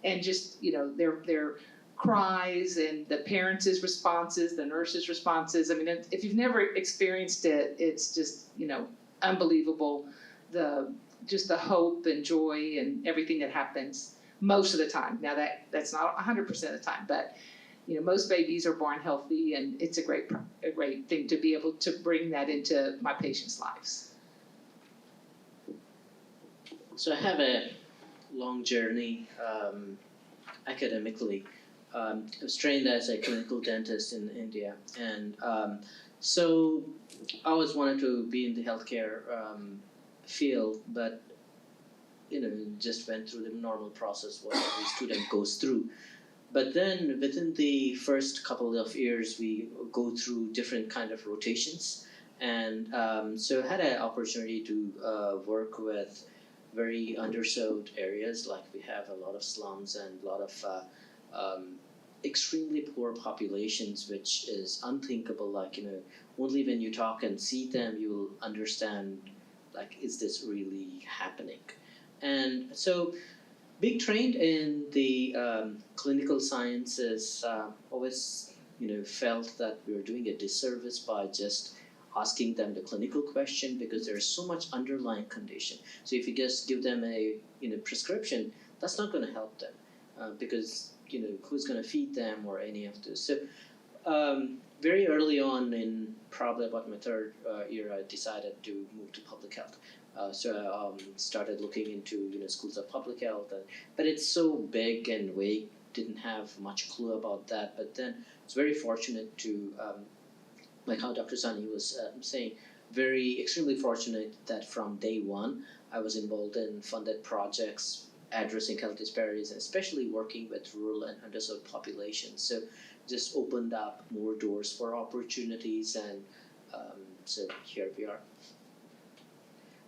and just, their cries and the parents' responses, the nurses' responses. I mean, if you've never experienced it, it's just, unbelievable. Just the hope and joy and everything that happens most of the time. Now that's not 100% of the time, but most babies are born healthy, and it's a great thing to be able to bring that into my patients' lives. So I have a long journey academically. I was trained as a clinical dentist in India, and so I always wanted to be in the healthcare field, but just went through the normal process what every student goes through. But then within the first couple of years, we go through different kind of rotations, and so I had an opportunity to work with very underserved areas. Like we have a lot of slums and a lot of extremely poor populations, which is unthinkable. Like, only when you talk and see them, you will understand, like, is this really happening? And so being trained in the clinical sciences, always, felt that we were doing a disservice by just asking them the clinical question, because there's so much underlying condition. So if you just give them a prescription, that's not going to help them, because who's going to feed them or any of this. So very early on, in probably about my third year, I decided to move to public health. So I started looking into schools of public health, but it's so big and vague. Didn't have much clue about that. But then I was very fortunate to, like how Dr. Sawhney was saying, extremely fortunate that from day one I was involved in funded projects addressing health disparities, and especially working with rural and underserved populations. So just opened up more doors for opportunities, and so here we are.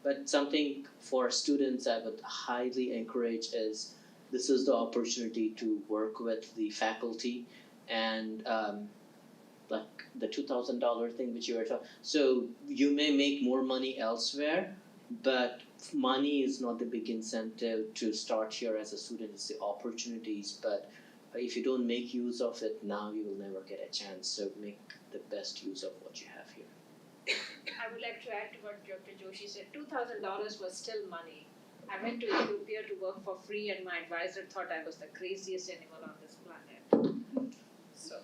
But something for students I would highly encourage is, this is the opportunity to work with the faculty, and like the $2,000 thing which you were talking. So you may make more money elsewhere, but money is not the big incentive to start here as a student. It's the opportunities. But if you don't make use of it now, you will never get a chance. So make the best use of what you have here. I would like to add to what Dr. Joshi said. $2,000 was still money. I went to Ethiopia to work for free, and my advisor thought I was the craziest animal on this planet. So,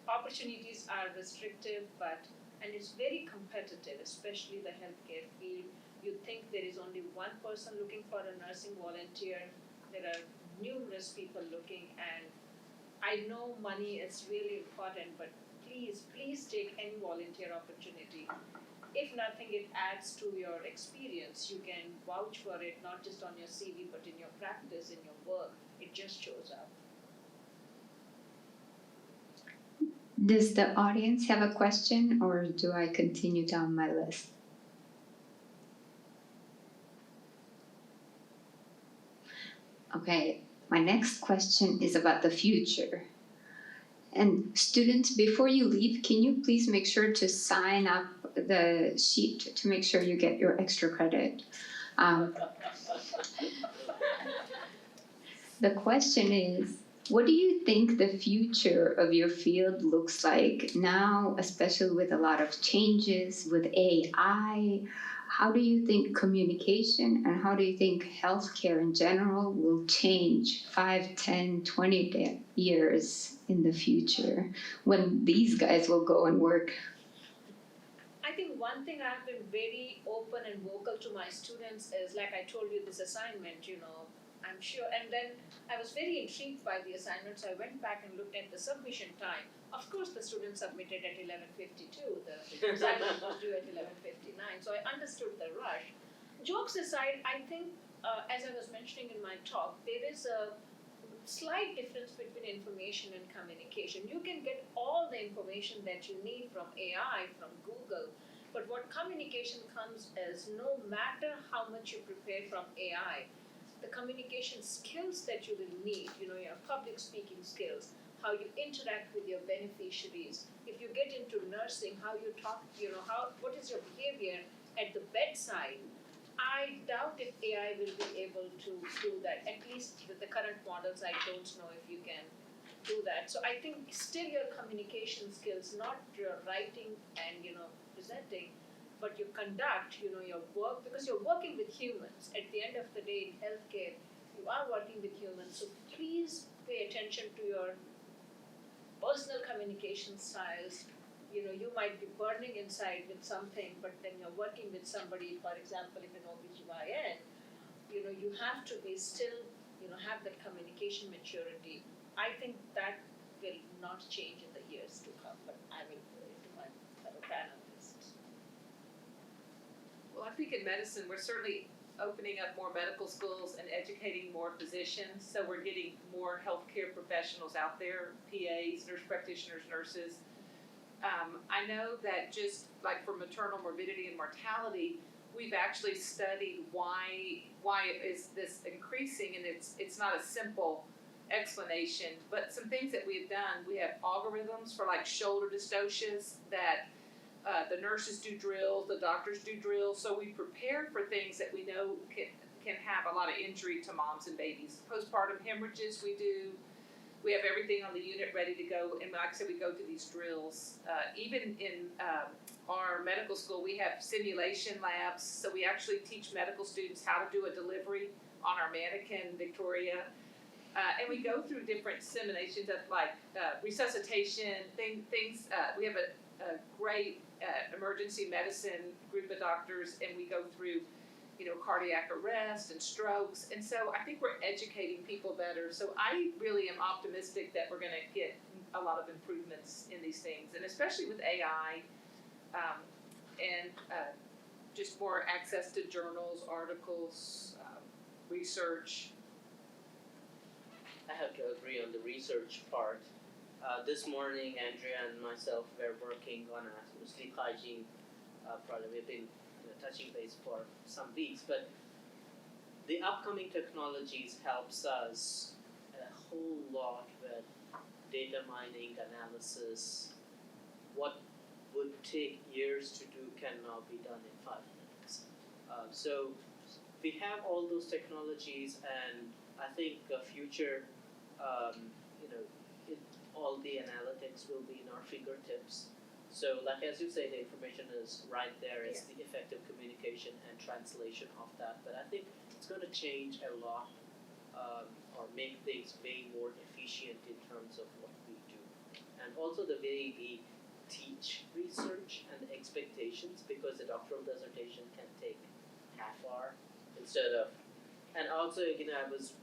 opportunities are restrictive, and it's very competitive, especially the healthcare field. You think there is only one person looking for a nursing volunteer. There are numerous people looking, and I know money is really important, but please take any volunteer opportunity. If nothing, it adds to your experience. You can vouch for it, not just on your CV, but in your practice, in your work. It just shows up. Does the audience have a question, or do I continue down my list? Okay, my next question is about the future. And students, before you leave, can you please make sure to sign up the sheet to make sure you get your extra credit? The question is, what do you think the future of your field looks like now, especially with a lot of changes with AI? How do you think communication and how do you think healthcare in general will change 5, 10, 20 years in the future when these guys will go and work? I think one thing I've been very open and vocal to my students is, like I told you, this assignment, I'm sure. And then I was very intrigued by the assignment, so I went back and looked at the submission time. Of course, the students submitted at 11:52. The assignment was due at 11:59. So I understood the rush. Jokes aside, I think, as I was mentioning in my talk, there is a slight difference between information and communication. You can get all the information that you need from AI, from Google, but what communication comes is, no matter how much you prepare from AI, the communication skills that you will need, your public speaking skills, how you interact with your beneficiaries. If you get into nursing, how you talk, what is your behavior at the bedside. I doubt if AI will be able to do that. At least with the current models, I don't know if you can do that. So I think still your communication skills, not your writing and presenting, but you conduct, your work, because you're working with humans. At the end of the day, in healthcare, you are working with humans. So please pay attention to your personal communication styles. You might be burning inside with something, but then you're working with somebody, for example, if an OBGYN, you have to be still, have that communication maturity. I think that will not change in the years to come, but I will put it to my fellow panelists. Well, I think in medicine, we're certainly opening up more medical schools and educating more physicians. So we're getting more healthcare professionals out there, PAs, nurse practitioners, nurses. I know that just like for maternal morbidity and mortality, we've actually studied why is this increasing, and it's not a simple explanation, but some things that we've done, we have algorithms for like shoulder dystocias that the nurses do drills, the doctors do drills, so we prepare for things that we know can have a lot of injury to moms and babies. Postpartum hemorrhages we have everything on the unit ready to go, and like I said, we go through these drills. Even in our medical school, we have simulation labs, so we actually teach medical students how to do a delivery on our mannequin, Victoria. And we go through different simulations of like resuscitation, things. We have a great emergency medicine group of doctors, and we go through cardiac arrest and strokes. And so I think we're educating people better. So I really am optimistic that we're going to get a lot of improvements in these things, and especially with AI and just more access to journals, articles, research. I have to agree on the research part. This morning, Andrea and myself were working on a sleep hygiene project. We've been touching base for some weeks, but the upcoming technologies helps us a whole lot with data mining, analysis. What would take years to do can now be done in 5 minutes. So we have all those technologies, and I think the future, all the analytics will be in our fingertips. So like as you say, the information is right there. It's the effective communication and translation of that. But I think it's going to change a lot or make things way more efficient in terms of what we do. And also the way we teach research and the expectations, because a doctoral dissertation can take half hour instead of, and also I was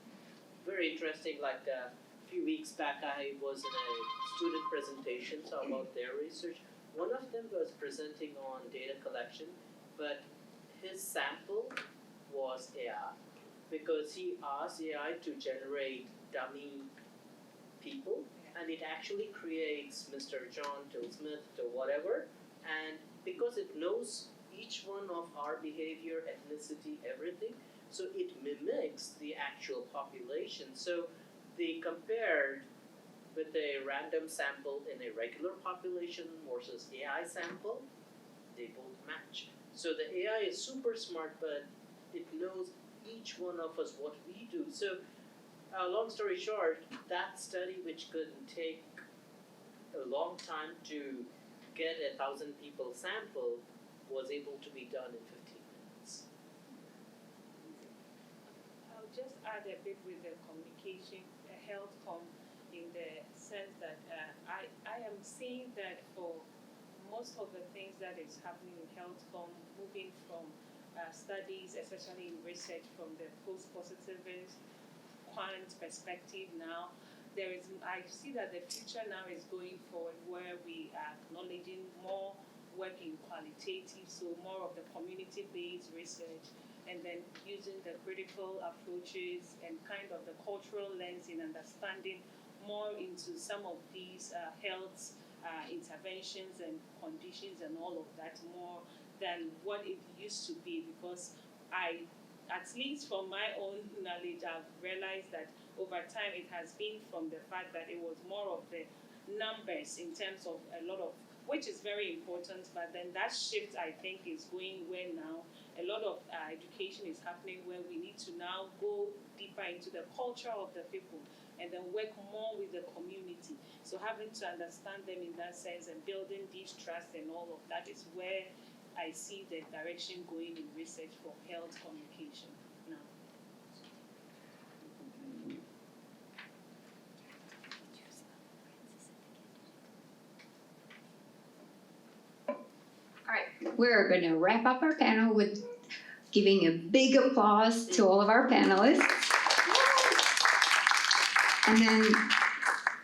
very interesting, like a few weeks back I was in a student presentation about their research. One of them was presenting on data collection, but his sample was AI, because he asked AI to generate dummy people, and it actually creates Mr. John to Smith to whatever, and because it knows each one of our behavior, ethnicity, everything, so it mimics the actual population. So they compared with a random sample in a regular population versus AI sample, they both match. So the AI is super smart, but it knows each one of us what we do. So long story short, that study, which could take a long time to get 1,000 people sample, was able to be done in 15 minutes. I'll just add a bit with the communication, health in the sense that I am seeing that for most of the things that is happening in health moving from studies, especially in research from the post-positivist quant perspective now, I see that the future now is going forward where we are acknowledging more work in qualitative, so more of the community-based research, and then using the critical approaches and kind of the cultural lens in understanding more into some of these health interventions and conditions and all of that more than what it used to be, because at least from my own knowledge, I've realized that over time it has been from the fact that it was more of the numbers in terms of a lot of, which is very important, but then that shift I think is going where now a lot of education is happening where we need to now go deeper into the culture of the people and then work more with the community. So having to understand them in that sense and building these trust and all of that is where I see the direction going in research for health communication now. All right, we're going to wrap up our panel with giving a big applause to all of our panelists. And then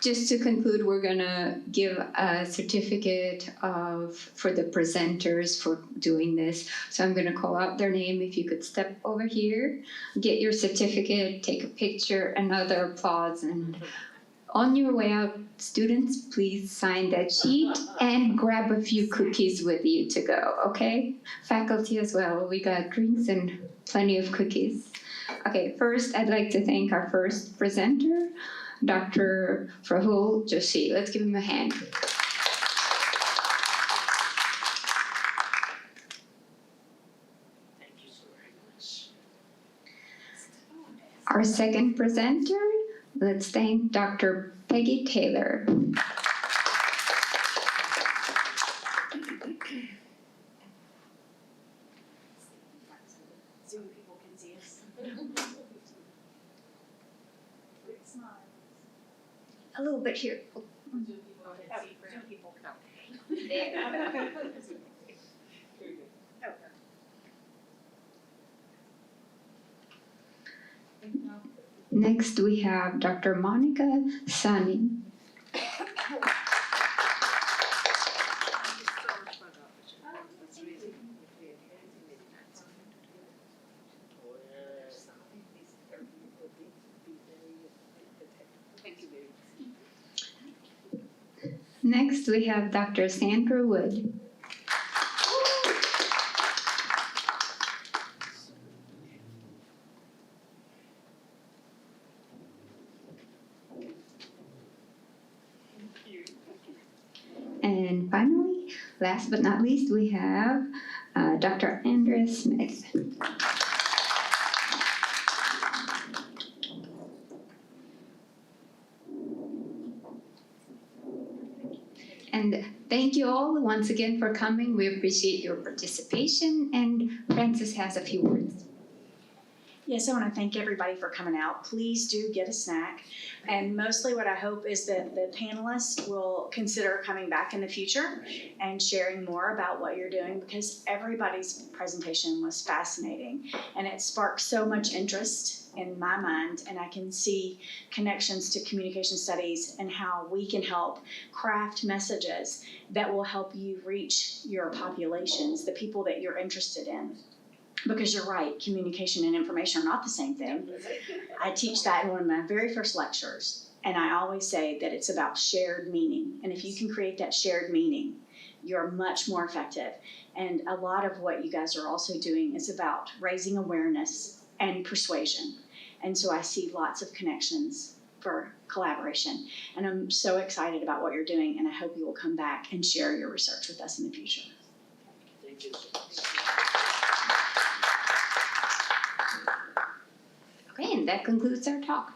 just to conclude, we're going to give a certificate for the presenters for doing this. So I'm going to call out their name. If you could step over here, get your certificate, take a picture, another applause, and on your way out, students, please sign that sheet and grab a few cookies with you to go, okay? Faculty as well, we got drinks and plenty of cookies. Okay, first I'd like to thank our first presenter, Dr. Praphul Joshi. Let's give him a hand. Thank you so very much. Our second presenter, let's thank Dr. Peggy Taylor. Zoom people can see us. A little bit here. Zoom people can see. There. Next, we have Dr. Monika, Sawhney. Next, we have Dr. Sandra Wood. And finally, last but not least, we have Dr. Andrea Smith. And Thank you all once again for coming. We appreciate your participation, and Francis has a few words. Yes, I want to thank everybody for coming out. Please do get a snack. And mostly what I hope is that the panelists will consider coming back in the future and sharing more about what you're doing, because everybody's presentation was fascinating and it sparked so much interest in my mind, and I can see connections to communication studies and how we can help craft messages that will help you reach your populations, the people that you're interested in. Because you're right, communication and information are not the same thing. I teach that in one of my very first lectures, and I always say that it's about shared meaning. And if you can create that shared meaning, you're much more effective. And a lot of what you guys are also doing is about raising awareness and persuasion. And so I see lots of connections for collaboration. And I'm so excited about what you're doing, and I hope you will come back and share your research with us in the future. Thank you. Okay, and that concludes our talk.